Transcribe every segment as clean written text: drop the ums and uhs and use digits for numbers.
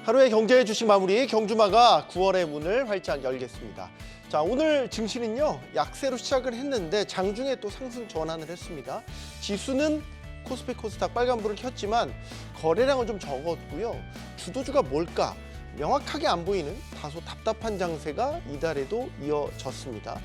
하루의 경제 주식 마무리 경주마가 9월의 문을 활짝 열겠습니다. 자, 오늘 증시는요 약세로 시작을 했는데 장중에 또 상승 전환을 했습니다. 지수는 코스피 코스닥 빨간불을 켰지만 거래량은 좀 적었고요. 주도주가 뭘까 명확하게 안 보이는 다소 답답한 장세가 이달에도 이어졌습니다.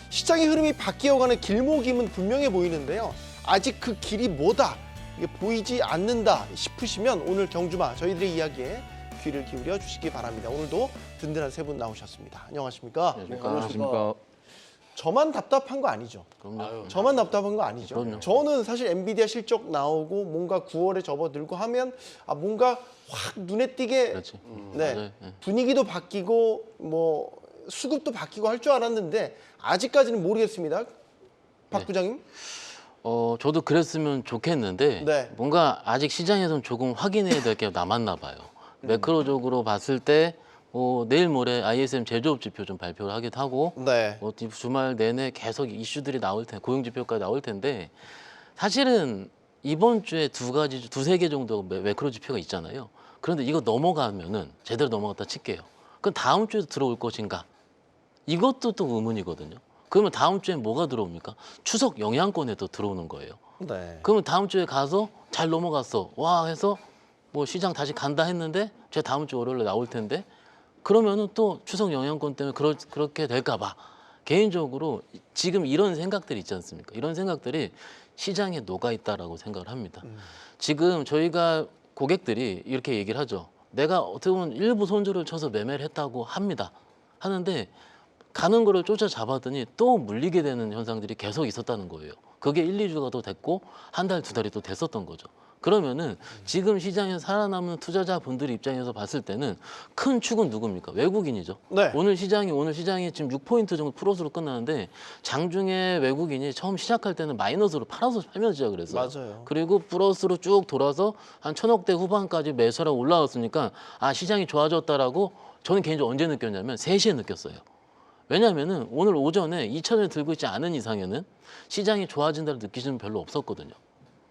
시장의 흐름이 바뀌어가는 길목임은 분명해 보이는데요. 아직 그 길이 뭐다 이게 보이지 않는다 싶으시면 오늘 경주마 저희들의 이야기에 귀를 기울여 주시기 바랍니다. 오늘도 든든한 세 분 나오셨습니다. 안녕하십니까? 안녕하십니까. 저만 답답한 거 아니죠? 그럼요. 저만 답답한 거 아니죠? 그럼요. 저는 사실 엔비디아 실적 나오고 뭔가 9월에 접어들고 하면 뭔가 확 눈에 띄게 그렇지. 네, 맞아요. 네. 분위기도 바뀌고 뭐 수급도 바뀌고 할 줄 알았는데 아직까지는 모르겠습니다. 박 네. 부장님? 저도 그랬으면 좋겠는데 네. 뭔가 아직 시장에서는 조금 확인해야 될 게 남았나 봐요. 매크로적으로 봤을 때 내일 모레 ISM 제조업 지표 좀 발표를 하기도 하고 네. 주말 내내 계속 이슈들이 나올 텐데 고용 지표까지 나올 텐데 사실은 이번 주에 두세 개 정도 매크로 지표가 있잖아요. 그런데 이거 넘어가면은 제대로 넘어갔다 칠게요. 그럼 다음 주에도 들어올 것인가? 이것도 또 의문이거든요. 그러면 다음 주에 뭐가 들어옵니까? 추석 영향권에도 들어오는 거예요. 네. 그러면 다음 주에 가서 잘 넘어갔어. 와 해서 뭐 시장 다시 간다 했는데 제 다음 주 월요일에 나올 텐데 그러면은 또 추석 영향권 때문에 그렇게 될까 봐. 개인적으로 지금 이런 생각들이 있지 않습니까? 이런 생각들이 시장에 녹아 있다라고 생각을 합니다. 지금 저희가 고객들이 이렇게 얘기를 하죠. 내가 어떻게 보면 일부 손절을 쳐서 매매를 했다고 합니다. 하는데 가는 거를 쫓아잡았더니 또 물리게 되는 현상들이 계속 있었다는 거예요. 그게 1, 2주가 더 됐고 한 달, 두 달이 또 됐었던 거죠. 그러면은 지금 시장에 살아남은 투자자분들 입장에서 봤을 때는 큰 축은 누굽니까? 외국인이죠. 네. 오늘 시장이 지금 6포인트 정도 플러스로 끝나는데 장중에 외국인이 처음 시작할 때는 마이너스로 팔아서 팔면서 시작을 했어요. 맞아요. 그리고 플러스로 쭉 돌아서 한 1,000억대 후반까지 매수하라고 올라왔으니까 시장이 좋아졌다라고 저는 개인적으로 언제 느꼈냐면 3시에 느꼈어요. 왜냐하면은 오늘 오전에 2,000을 들고 있지 않은 이상에는 시장이 좋아진다를 느끼시는 별로 없었거든요.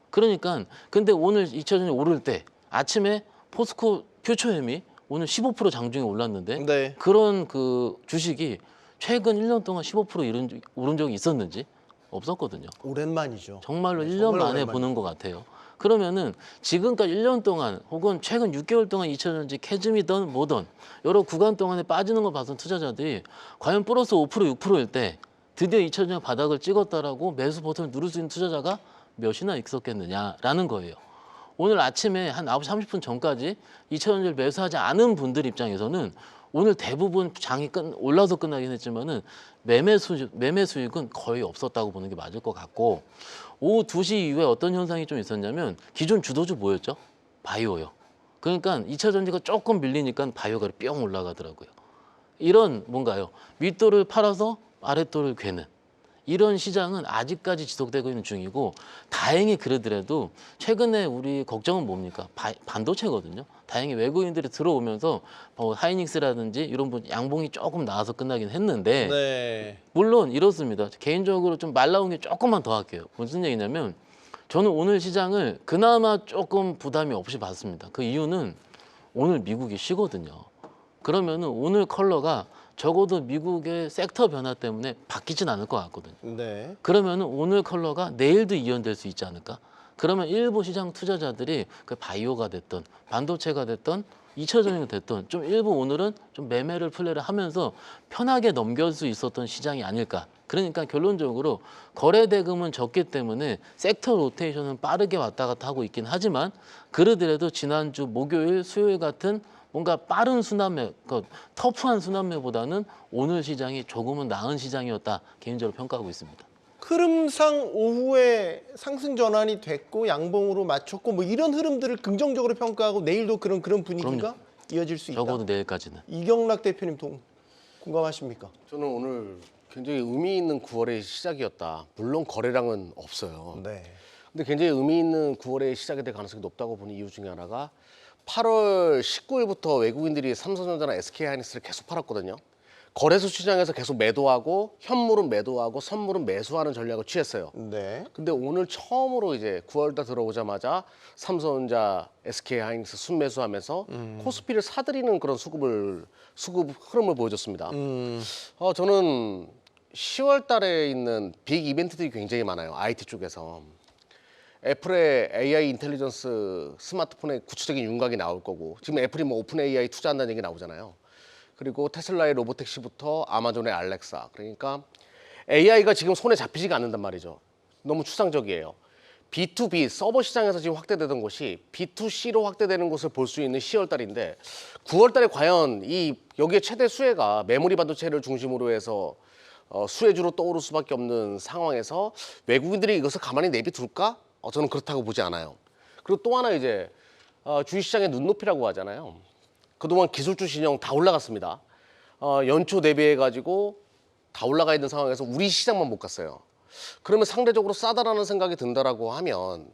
그러니까 근데 오늘 2,000원이 오를 때 아침에 포스코 퓨처엠이 오늘 15% 장중에 올랐는데 네. 그런 그 주식이 최근 1년 동안 15% 오른 적이 있었는지 없었거든요. 오랜만이죠. 정말로 네, 1년 정말 만에 오랜만이죠. 보는 것 같아요. 그러면은 지금까지 1년 동안 혹은 최근 6개월 동안 2,000원지 캐즘이든 뭐든 여러 구간 동안에 빠지는 걸 봐서 투자자들이 과연 플러스 5% 6%일 때 드디어 2,000원 바닥을 찍었다라고 매수 버튼을 누를 수 있는 투자자가 몇이나 있었겠느냐라는 거예요. 오늘 아침에 한 9시 30분 전까지 2,000원을 매수하지 않은 분들 입장에서는 오늘 대부분 장이 올라서 끝나긴 했지만은 매매 수익은 거의 없었다고 보는 게 맞을 것 같고 오후 2시 이후에 어떤 현상이 좀 있었냐면 기존 주도주 뭐였죠? 바이오요. 그러니까 2차 전지가 조금 밀리니까 바이오가 뿅 올라가더라고요. 이런 뭔가요? 윗돌을 팔아서 아랫돌을 괴는 이런 시장은 아직까지 지속되고 있는 중이고 다행히 그러더라도 최근에 우리 걱정은 뭡니까? 반도체거든요. 다행히 외국인들이 들어오면서 하이닉스라든지 이런 분 양봉이 조금 나와서 끝나긴 했는데 네. 물론 이렇습니다. 개인적으로 좀 말 나온 게 조금만 더 할게요. 무슨 얘기냐면 저는 오늘 시장을 그나마 조금 부담이 없이 봤습니다. 그 이유는 오늘 미국이 쉬거든요. 그러면은 오늘 컬러가 적어도 미국의 섹터 변화 때문에 바뀌진 않을 것 같거든요. 네. 그러면은 오늘 컬러가 내일도 이연될 수 있지 않을까? 그러면 일부 시장 투자자들이 그 바이오가 됐던 반도체가 됐던 2차 전지가 됐던 좀 일부 오늘은 좀 매매를 플레이를 하면서 편하게 넘길 수 있었던 시장이 아닐까. 그러니까 결론적으로 거래 대금은 적기 때문에 섹터 로테이션은 빠르게 왔다 갔다 하고 있긴 하지만 그러더라도 지난주 목요일, 수요일 같은 뭔가 빠른 순환매, 터프한 순환매보다는 오늘 시장이 조금은 나은 시장이었다 개인적으로 평가하고 있습니다. 흐름상 오후에 상승 전환이 됐고 양봉으로 맞췄고 뭐 이런 흐름들을 긍정적으로 평가하고 내일도 그런 분위기가 이어질 수 있다. 적어도 내일까지는. 이경락 대표님 공감하십니까? 저는 오늘 굉장히 의미 있는 9월의 시작이었다. 물론 거래량은 없어요. 네. 근데 굉장히 의미 있는 9월의 시작이 될 가능성이 높다고 보는 이유 중에 하나가 8월 19일부터 외국인들이 삼성전자나 SK하이닉스를 계속 팔았거든요. 거래소 시장에서 계속 매도하고 현물은 매도하고 선물은 매수하는 전략을 취했어요. 네. 근데 오늘 처음으로 이제 9월달 들어오자마자 삼성전자, SK하이닉스 순매수하면서 코스피를 사들이는 그런 수급 흐름을 보여줬습니다. 저는 10월 달에 있는 빅 이벤트들이 굉장히 많아요. IT 쪽에서. 애플의 AI 인텔리전스 스마트폰의 구체적인 윤곽이 나올 거고, 지금 애플이 뭐 오픈 AI 투자한다는 얘기 나오잖아요. 그리고 테슬라의 로보택시부터 아마존의 알렉사. 그러니까 AI가 지금 손에 잡히지가 않는단 말이죠. 너무 추상적이에요. B2B 서버 시장에서 지금 확대되던 것이 B2C로 확대되는 것을 볼 수 있는 10월 달인데 9월 달에 과연 여기에 최대 수혜가 메모리 반도체를 중심으로 해서 수혜주로 떠오를 수밖에 없는 상황에서 외국인들이 이것을 가만히 내비둘까? 저는 그렇다고 보지 않아요. 그리고 또 하나 이제 주식시장의 눈높이라고 하잖아요. 그동안 기술주 신형 다 올라갔습니다. 연초 대비해가지고 다 올라가 있는 상황에서 우리 시장만 못 갔어요. 그러면 상대적으로 싸다라는 생각이 든다라고 하면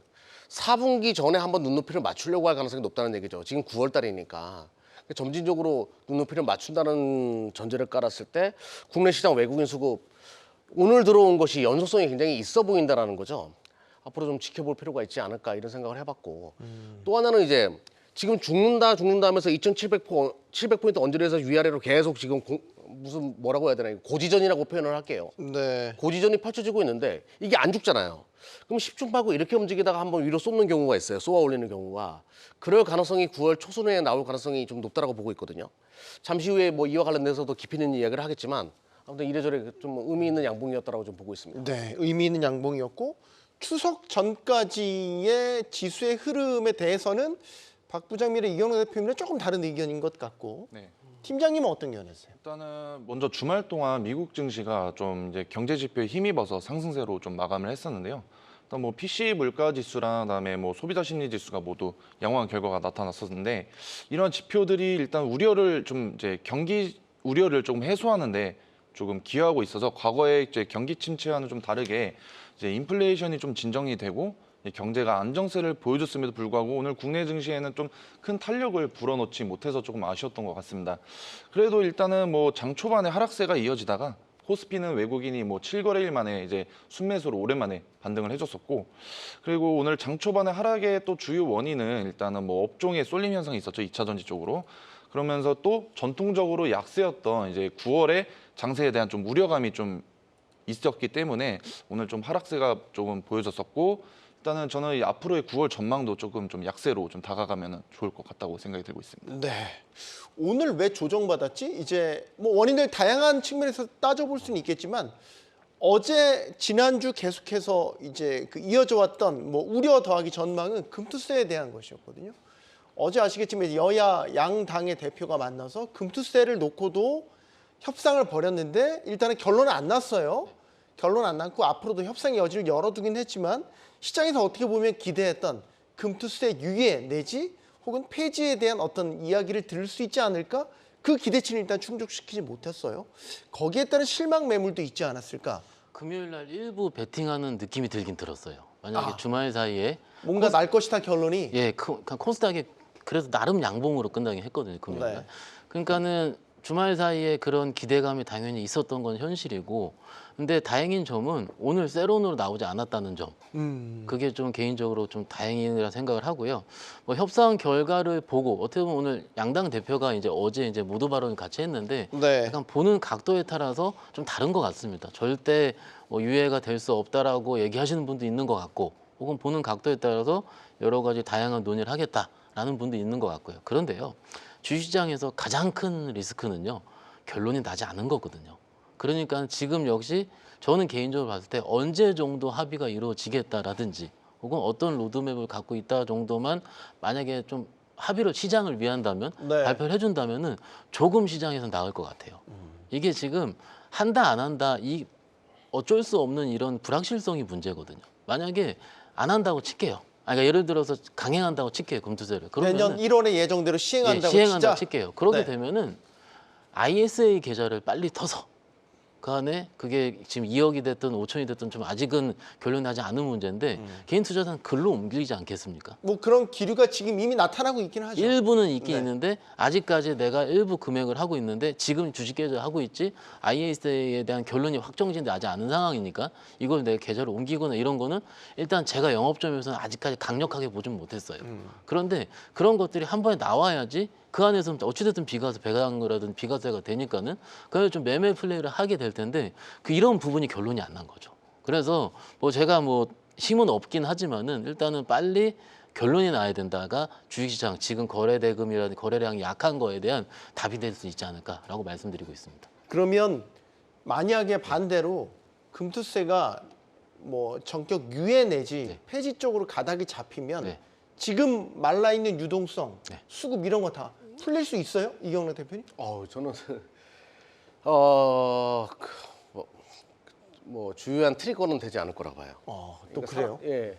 4분기 전에 한번 눈높이를 맞추려고 할 가능성이 높다는 얘기죠. 지금 9월 달이니까. 점진적으로 눈높이를 맞춘다는 전제를 깔았을 때 국내 시장 외국인 수급 오늘 들어온 것이 연속성이 굉장히 있어 보인다라는 거죠. 앞으로 좀 지켜볼 필요가 있지 않을까 이런 생각을 해봤고 또 하나는 이제 지금 죽는다 하면서 2,700포인트 언저리에서 위아래로 계속 지금 무슨 뭐라고 해야 되나 고지전이라고 표현을 할게요. 네. 고지전이 펼쳐지고 있는데 이게 안 죽잖아요. 그럼 10중 팔고 이렇게 움직이다가 한번 위로 쏟는 경우가 있어요. 쏘아 올리는 경우가. 그럴 가능성이 9월 초순에 나올 가능성이 좀 높다라고 보고 있거든요. 잠시 후에 뭐 이와 관련돼서도 깊이 있는 이야기를 하겠지만 아무튼 이래저래 좀 의미 있는 양봉이었다라고 좀 보고 있습니다. 네, 의미 있는 양봉이었고 추석 전까지의 지수의 흐름에 대해서는 박 부장님이랑 이경록 대표님은 조금 다른 의견인 것 같고 네. 팀장님은 어떤 의견이었어요? 일단은 먼저 주말 동안 미국 증시가 좀 이제 경제 지표에 힘입어서 상승세로 좀 마감을 했었는데요. 일단 뭐 PC 물가 지수랑 그다음에 뭐 소비자 심리 지수가 모두 양호한 결과가 나타났었는데 이런 지표들이 일단 우려를 좀 이제 경기 우려를 조금 해소하는데 조금 기여하고 있어서 과거에 이제 경기 침체와는 좀 다르게 이제 인플레이션이 좀 진정이 되고 경제가 안정세를 보여줬음에도 불구하고 오늘 국내 증시에는 좀 큰 탄력을 불어넣지 못해서 조금 아쉬웠던 것 같습니다. 그래도 일단은 뭐 장 초반에 하락세가 이어지다가 코스피는 외국인이 뭐 7거래일 만에 이제 순매수로 오랜만에 반등을 해줬었고 그리고 오늘 장 초반에 하락의 또 주요 원인은 일단은 뭐 업종의 쏠림 현상이 있었죠. 2차 전지 쪽으로. 그러면서 또 전통적으로 약세였던 이제 9월에 장세에 대한 좀 우려감이 좀 있었기 때문에 오늘 좀 하락세가 조금 보여졌었고 일단은 저는 이 앞으로의 9월 전망도 조금 좀 약세로 좀 다가가면 좋을 것 같다고 생각이 들고 있습니다. 네. 오늘 왜 조정받았지? 이제 뭐 원인을 다양한 측면에서 따져볼 수는 있겠지만 어제 지난주 계속해서 이제 그 이어져 왔던 뭐 우려 더하기 전망은 금투세에 대한 것이었거든요. 어제 아시겠지만 여야 양당의 대표가 만나서 금투세를 놓고도 협상을 벌였는데 일단은 결론은 안 났어요. 결론 안 났고 앞으로도 협상의 여지를 열어두긴 했지만 시장에서 어떻게 보면 기대했던 금투세 유예 내지 혹은 폐지에 대한 어떤 이야기를 들을 수 있지 않을까? 그 기대치는 일단 충족시키지 못했어요. 거기에 따른 실망 매물도 있지 않았을까? 금요일 날 일부 베팅하는 느낌이 들긴 들었어요. 만약에 주말 사이에 뭔가 날 것이다 결론이. 예, 코스닥이 그래서 나름 양봉으로 끝나긴 했거든요, 금요일 날. 네. 그러니까는 주말 사이에 그런 기대감이 당연히 있었던 건 현실이고, 근데 다행인 점은 오늘 세론으로 나오지 않았다는 점. 그게 좀 개인적으로 좀 다행이라 생각을 하고요. 뭐 협상 결과를 보고 어떻게 보면 오늘 양당 대표가 이제 어제 이제 모두 발언을 같이 했는데 네. 약간 보는 각도에 따라서 좀 다른 것 같습니다. 절대 뭐 유예가 될 수 없다라고 얘기하시는 분도 있는 것 같고, 혹은 보는 각도에 따라서 여러 가지 다양한 논의를 하겠다라는 분도 있는 것 같고요. 그런데요, 주식시장에서 가장 큰 리스크는요, 결론이 나지 않은 거거든요. 그러니까 지금 역시 저는 개인적으로 봤을 때 언제 정도 합의가 이루어지겠다라든지 혹은 어떤 로드맵을 갖고 있다 정도만 만약에 좀 합의로 시장을 위한다면 네. 발표를 해준다면은 조금 시장에서 나을 것 같아요. 이게 지금 한다 안 한다 이 어쩔 수 없는 이런 불확실성이 문제거든요. 만약에 안 한다고 칠게요. 그러니까 예를 들어서 강행한다고 칠게요, 금투세를. 내년 1월에 예정대로 시행한다고 시행한다고 치자. 칠게요. 그렇게 네. 되면은 ISA 계좌를 빨리 터서 그 안에 그게 지금 2억이 됐든 5천이 됐든 좀 아직은 결론나지 않은 문제인데 개인 투자자는 글로 옮기지 않겠습니까? 뭐 그런 기류가 지금 이미 나타나고 있긴 하죠. 일부는 있긴 네. 있는데 아직까지 내가 일부 금액을 하고 있는데 지금 주식 계좌 하고 있지 ISA에 대한 결론이 확정되지 않은 상황이니까 이걸 내 계좌로 옮기거나 이런 거는 일단 제가 영업점에서는 아직까지 강력하게 보진 못했어요. 그런데 그런 것들이 한 번에 나와야지 그 안에서 어찌됐든 비과세 배당이라든 비과세가 되니까는 그걸 좀 매매 플레이를 하게 될 텐데 그 이런 부분이 결론이 안 난 거죠. 그래서 뭐 제가 뭐 힘은 없긴 하지만은 일단은 빨리 결론이 나야 된다가 주식시장 지금 거래 대금이라든지 거래량이 약한 거에 대한 답이 될 수 있지 않을까라고 말씀드리고 있습니다. 그러면 만약에 반대로 금투세가 뭐 전격 유예 내지 네. 폐지 쪽으로 가닥이 잡히면 네. 지금 말라 있는 유동성, 네. 수급 이런 거 다 풀릴 수 있어요, 이경래 대표님? 저는 뭐 주요한 트리거는 되지 않을 거라 봐요. 또 그래요? 예.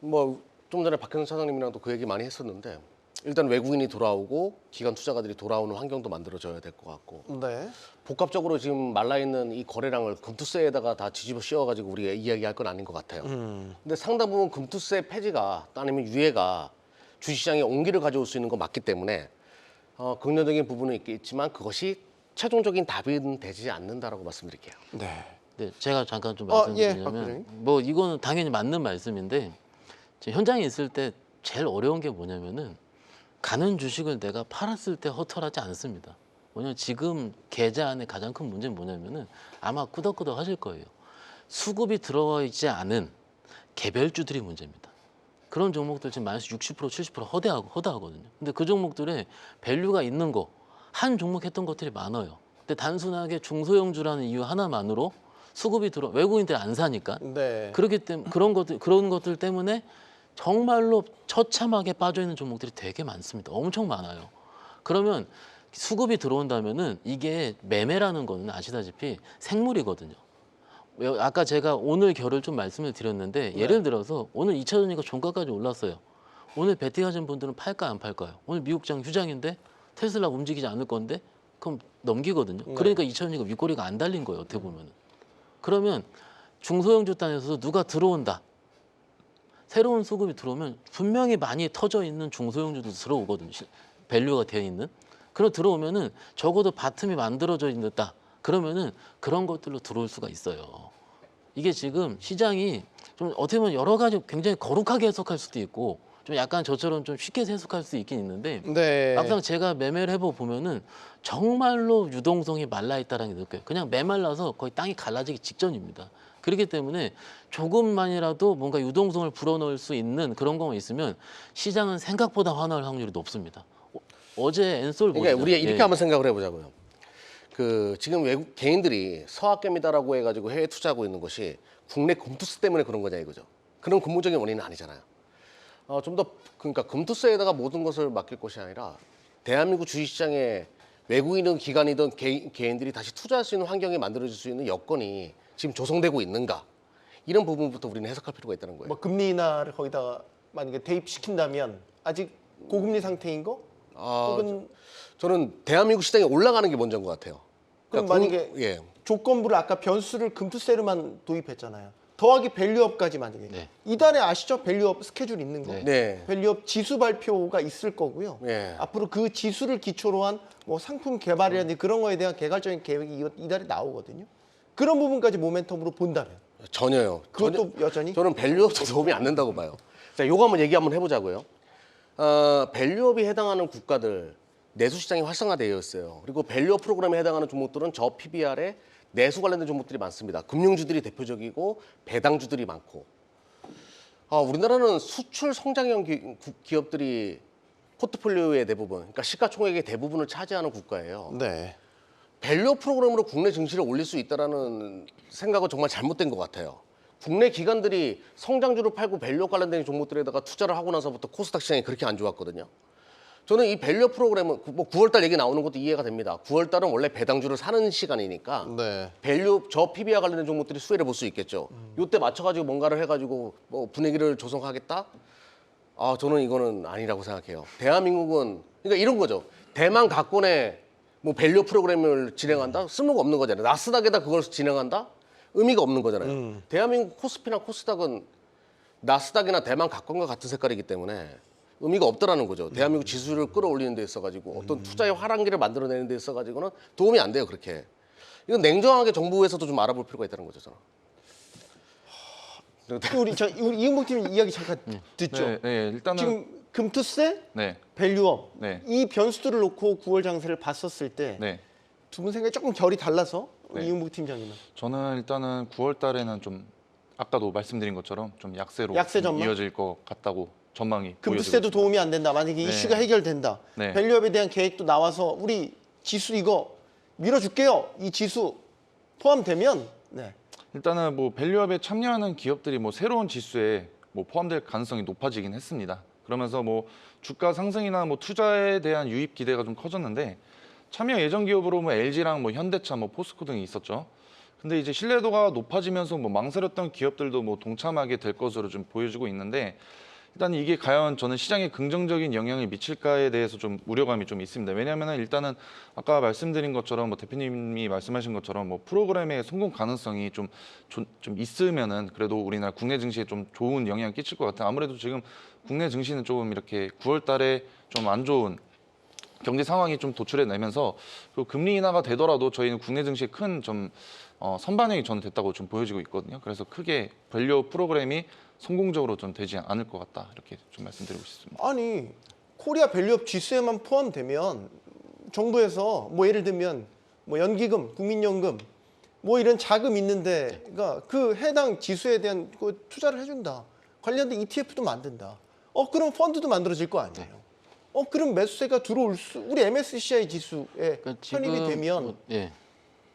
뭐 좀 전에 박현선 차장님이랑도 그 얘기 많이 했었는데 일단 외국인이 돌아오고 기관 투자가들이 돌아오는 환경도 만들어져야 될 것 같고 네. 복합적으로 지금 말라 있는 이 거래량을 금투세에다가 다 뒤집어 씌워가지고 우리가 이야기할 건 아닌 것 같아요. 근데 상당 부분 금투세 폐지가 아니면 유예가 주식시장에 온기를 가져올 수 있는 거 맞기 때문에 긍정적인 부분은 있겠지만 그것이 최종적인 답은 되지 않는다라고 말씀드릴게요. 네. 네, 제가 잠깐 좀 예, 박 말씀드리면 부장님. 뭐 이거는 당연히 맞는 말씀인데 지금 현장에 있을 때 제일 어려운 게 뭐냐면은 가는 주식을 내가 팔았을 때 허탈하지 않습니다. 뭐냐면 지금 계좌 안에 가장 큰 문제는 뭐냐면은 아마 끄덕끄덕 하실 거예요. 수급이 들어와 있지 않은 개별주들이 문제입니다. 그런 종목들 지금 마이너스 60% 70% 허다하거든요. 근데 그 종목들에 밸류가 있는 거 한 종목 했던 것들이 많아요. 근데 단순하게 중소형주라는 이유 하나만으로 수급이 들어 외국인들이 안 사니까 네. 그렇기 때문에 그런 것들 때문에 정말로 처참하게 빠져 있는 종목들이 되게 많습니다. 엄청 많아요. 그러면 수급이 들어온다면은 이게 매매라는 거는 아시다시피 생물이거든요. 아까 제가 오늘 결을 좀 말씀을 드렸는데 예를 들어서 오늘 2차 전지가 종가까지 올랐어요. 오늘 베팅하신 분들은 팔까요, 안 팔까요? 오늘 미국장 휴장인데 테슬라 움직이지 않을 건데 그럼 넘기거든요. 그러니까 2차 전지가 윗꼬리가 안 달린 거예요. 어떻게 보면은. 그러면 중소형주 단에서도 누가 들어온다. 새로운 수급이 들어오면 분명히 많이 터져 있는 중소형주도 들어오거든요. 밸류가 되어 있는. 그럼 들어오면은 적어도 바텀이 만들어져 있다. 그러면은 그런 것들로 들어올 수가 있어요. 이게 지금 시장이 좀 어떻게 보면 여러 가지 굉장히 거룩하게 해석할 수도 있고 좀 약간 저처럼 좀 쉽게 해석할 수 있긴 있는데 네. 막상 제가 매매를 해보 보면은 정말로 유동성이 말라 있다라는 게 느껴요. 그냥 메말라서 거의 땅이 갈라지기 직전입니다. 그렇기 때문에 조금만이라도 뭔가 유동성을 불어넣을 수 있는 그런 거만 있으면 시장은 생각보다 환호할 확률이 높습니다. 어제 엔솔 보시죠. 그러니까 우리가 이렇게 예. 한번 생각을 해보자고요. 그 지금 외국 개인들이 서학개미다라고 해가지고 해외 투자하고 있는 것이 국내 금투세 때문에 그런 거냐 이거죠. 그런 근본적인 원인은 아니잖아요. 좀 더 그러니까 금투세에다가 모든 것을 맡길 것이 아니라 대한민국 주식시장에 외국인이든 기관이든 개인들이 다시 투자할 수 있는 환경이 만들어질 수 있는 여건이 지금 조성되고 있는가 이런 부분부터 우리는 해석할 필요가 있다는 거예요. 뭐 금리 인하를 거기다가 만약에 대입시킨다면 아직 고금리 상태인 거? 혹은 저는 대한민국 시장에 올라가는 게 먼저인 것 같아요. 그럼 그러니까 만약에 예. 조건부를 아까 변수를 금투세로만 도입했잖아요. 더하기 밸류업까지 만약에 네. 이달에 아시죠? 밸류업 스케줄 있는 거. 네. 네. 밸류업 지수 발표가 있을 거고요. 예. 앞으로 그 지수를 기초로 한 뭐 상품 개발이라든지 그런 거에 대한 개괄적인 계획이 이달에 나오거든요. 그런 부분까지 모멘텀으로 본다면 전혀요. 그것도 여전히 저는 밸류업도 도움이 안 된다고 봐요. 자, 요거 한번 얘기 한번 해보자고요. 밸류업이 해당하는 국가들 내수 시장이 활성화되어 있어요. 그리고 밸류업 프로그램에 해당하는 종목들은 저 PBR에 내수 관련된 종목들이 많습니다. 금융주들이 대표적이고 배당주들이 많고. 우리나라는 수출 성장형 기업들이 포트폴리오의 대부분, 그러니까 시가총액의 대부분을 차지하는 국가예요. 네. 밸류업 프로그램으로 국내 증시를 올릴 수 있다는 생각은 정말 잘못된 것 같아요. 국내 기관들이 성장주를 팔고 밸류업 관련된 종목들에다가 투자를 하고 나서부터 코스닥 시장이 그렇게 안 좋았거든요. 저는 이 밸류업 프로그램은 뭐 9월달 얘기 나오는 것도 이해가 됩니다. 9월달은 원래 배당주를 사는 시간이니까 네. 밸류 저 PBR 관련된 종목들이 수혜를 볼 수 있겠죠. 이때 맞춰가지고 뭔가를 해가지고 뭐 분위기를 조성하겠다. 저는 이거는 아니라고 생각해요. 대한민국은 그러니까 이런 거죠. 대만 가권에 뭐 밸류 프로그램을 진행한다? 쓸모가 없는 거잖아요. 나스닥에다 그걸 진행한다? 의미가 없는 거잖아요. 대한민국 코스피나 코스닥은 나스닥이나 대만 각권과 같은 색깔이기 때문에 의미가 없더라는 거죠. 대한민국 지수를 끌어올리는 데 있어가지고 어떤 투자의 화랑기를 만들어내는 데 있어가지고는 도움이 안 돼요. 그렇게. 이건 냉정하게 정부에서도 좀 알아볼 필요가 있다는 거죠. 저는. 우리 이은복 팀 이야기 잠깐 듣죠. 네, 네, 일단은 지금 금투세, 네, 밸류업 네. 이 변수들을 놓고 9월 장세를 봤었을 때 두 분 네. 생각이 조금 결이 달라서 우리 네. 이은복 팀장님은 저는 일단은 9월 달에는 좀 아까도 말씀드린 것처럼 좀 약세로 약세 좀 전망? 이어질 것 같다고 전망이 금투세도 보여지고 도움이 안 된다. 만약에 네. 이슈가 해결된다. 네. 밸류업에 대한 계획도 나와서 우리 지수 이거 밀어줄게요. 이 지수 포함되면 네. 일단은 뭐 밸류업에 참여하는 기업들이 뭐 새로운 지수에 뭐 포함될 가능성이 높아지긴 했습니다. 그러면서 뭐 주가 상승이나 뭐 투자에 대한 유입 기대가 좀 커졌는데 참여 예정 기업으로 뭐 LG랑 뭐 현대차, 뭐 포스코 등이 있었죠. 근데 이제 신뢰도가 높아지면서 뭐 망설였던 기업들도 뭐 동참하게 될 것으로 좀 보여지고 있는데 일단 이게 과연 저는 시장에 긍정적인 영향을 미칠까에 대해서 좀 우려감이 좀 있습니다. 왜냐하면 일단은 아까 말씀드린 것처럼 뭐 대표님이 말씀하신 것처럼 뭐 프로그램의 성공 가능성이 좀 있으면은 그래도 우리나라 국내 증시에 좀 좋은 영향을 끼칠 것 같아요. 아무래도 지금 국내 증시는 조금 이렇게 9월 달에 좀 안 좋은 경제 상황이 좀 도출해 내면서 그 금리 인하가 되더라도 저희는 국내 증시에 큰 좀 선반영이 저는 됐다고 좀 보여지고 있거든요. 그래서 크게 밸류 프로그램이 성공적으로 좀 되지 않을 것 같다 이렇게 좀 말씀드리고 싶습니다. 아니 코리아 밸류업 지수에만 포함되면 정부에서 뭐 예를 들면 뭐 연기금, 국민연금 뭐 이런 자금 있는데가 그 해당 지수에 대한 그 투자를 해준다. 관련된 ETF도 만든다. 그럼 펀드도 만들어질 거 아니에요. 그럼 매수세가 들어올 우리 MSCI 지수에 그러니까 편입이 되면 뭐, 예.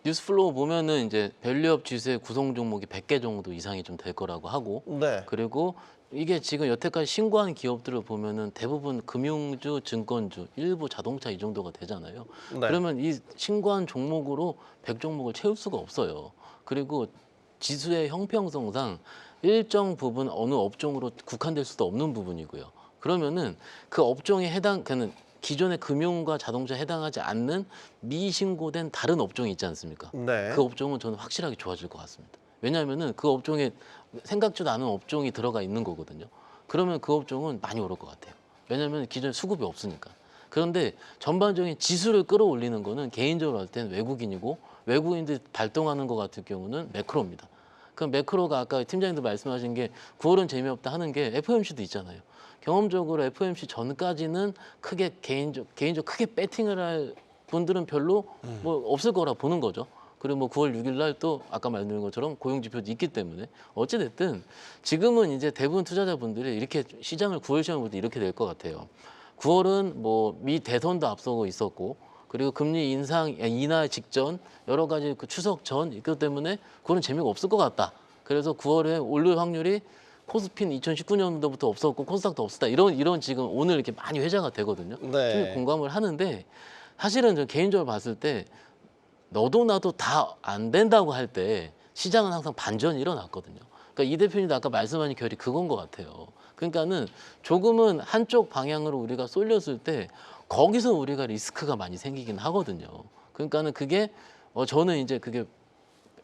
뉴스플로우 보면은 이제 밸류업 지수의 구성 종목이 100개 정도 이상이 좀 될 거라고 하고 네. 그리고 이게 지금 여태까지 신고한 기업들을 보면은 대부분 금융주, 증권주, 일부 자동차 이 정도가 되잖아요. 네. 그러면 이 신고한 종목으로 100종목을 채울 수가 없어요. 그리고 지수의 형평성상 일정 부분 어느 업종으로 국한될 수도 없는 부분이고요. 그러면은 그 업종에 그는 기존의 금융과 자동차 해당하지 않는 미신고된 다른 업종이 있지 않습니까? 네. 그 업종은 저는 확실하게 좋아질 것 같습니다. 왜냐하면은 그 업종에 생각지도 않은 업종이 들어가 있는 거거든요. 그러면 그 업종은 많이 오를 것 같아요. 왜냐하면 기존에 수급이 없으니까. 그런데 전반적인 지수를 끌어올리는 거는 개인적으로 할 때는 외국인이고 외국인들이 발동하는 것 같은 경우는 매크로입니다. 그 매크로가 아까 팀장님도 말씀하신 게 9월은 재미없다 하는 게 FOMC도 있잖아요. 경험적으로 FOMC 전까지는 크게 개인적 크게 배팅을 할 분들은 별로 뭐 없을 거라 보는 거죠. 그리고 뭐 9월 6일 날 또 아까 말씀드린 것처럼 고용 지표도 있기 때문에 어찌 됐든 지금은 이제 대부분 투자자분들이 이렇게 시장을 9월 시장을 볼 때 이렇게 될 것 같아요. 9월은 뭐 미 대선도 앞서고 있었고 그리고 금리 인하 직전 여러 가지 그 추석 전 이것 때문에 9월은 재미가 없을 것 같다. 그래서 9월에 오를 확률이 코스피는 2019년도부터 없었고 코스닥도 없었다. 이런 지금 오늘 이렇게 많이 회자가 되거든요. 네. 좀 공감을 하는데 사실은 저 개인적으로 봤을 때 너도 나도 다 안 된다고 할 때 시장은 항상 반전이 일어났거든요. 그러니까 이 대표님도 아까 말씀하신 결이 그건 것 같아요. 그러니까는 조금은 한쪽 방향으로 우리가 쏠렸을 때 거기서 우리가 리스크가 많이 생기긴 하거든요. 그러니까는 그게 저는 이제 그게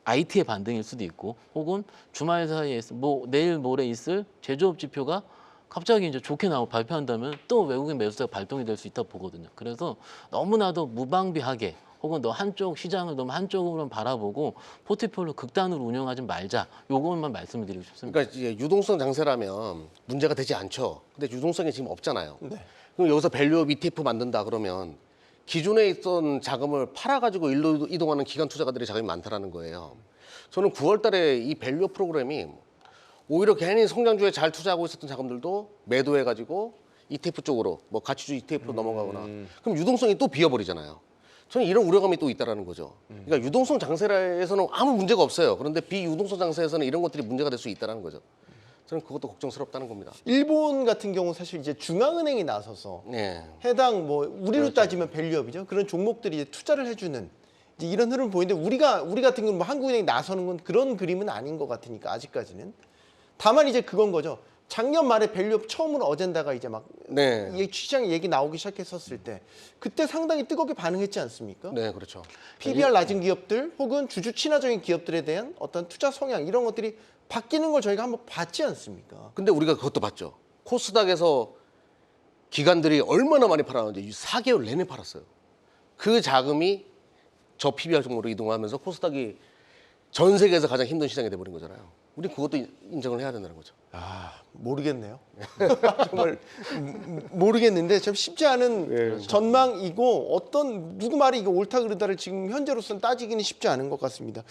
IT의 반등일 수도 있고 혹은 주말 사이에 뭐 내일 모레 있을 제조업 지표가 갑자기 이제 좋게 나오고 발표한다면 또 외국인 매수세가 발동이 될 수 있다고 보거든요. 그래서 너무나도 무방비하게 혹은 한쪽 시장을 너무 한쪽으로만 바라보고 포트폴리오 극단으로 운영하지 말자. 요것만 말씀을 드리고 싶습니다. 그러니까 이제 유동성 장세라면 문제가 되지 않죠. 근데 유동성이 지금 없잖아요. 네. 그럼 여기서 밸류업 ETF 만든다 그러면 기존에 있던 자금을 팔아가지고 일로 이동하는 기관 투자가들의 자금이 많다라는 거예요. 저는 9월 달에 이 밸류업 프로그램이 오히려 괜히 성장주에 잘 투자하고 있었던 자금들도 매도해가지고 ETF 쪽으로 뭐 가치주 ETF로 넘어가거나 그럼 유동성이 또 비어버리잖아요. 저는 이런 우려감이 또 있다라는 거죠. 그러니까 유동성 장세에서는 아무 문제가 없어요. 그런데 비유동성 장세에서는 이런 것들이 문제가 될 수 있다는 거죠. 저는 그것도 걱정스럽다는 겁니다. 일본 같은 경우 사실 이제 중앙은행이 나서서 네. 해당 뭐 우리로 따지면 밸류업이죠. 그런 종목들이 이제 투자를 해주는 이제 이런 흐름을 보이는데 우리 같은 경우는 뭐 한국은행이 나서는 건 그런 그림은 아닌 것 같으니까 아직까지는. 다만 이제 그건 거죠. 작년 말에 밸류업 처음으로 어젠다가 이제 막 네. 이 시장 얘기 나오기 시작했었을 때 그때 상당히 뜨겁게 반응했지 않습니까? 네, 그렇죠. PBR 낮은 기업들 혹은 주주 친화적인 기업들에 대한 어떤 투자 성향 이런 것들이 바뀌는 걸 저희가 한번 봤지 않습니까? 근데 우리가 그것도 봤죠. 코스닥에서 기관들이 얼마나 많이 팔았는지 4개월 내내 팔았어요. 그 자금이 저 PBR 종목으로 이동하면서 코스닥이 전 세계에서 가장 힘든 시장이 돼버린 거잖아요. 우리 그것도 인정을 해야 된다는 거죠. 아 모르겠네요. 정말 모르겠는데 참 쉽지 않은 전망이고 어떤 누구 말이 이거 옳다 그르다를 지금 현재로서는 따지기는 쉽지 않은 것 같습니다.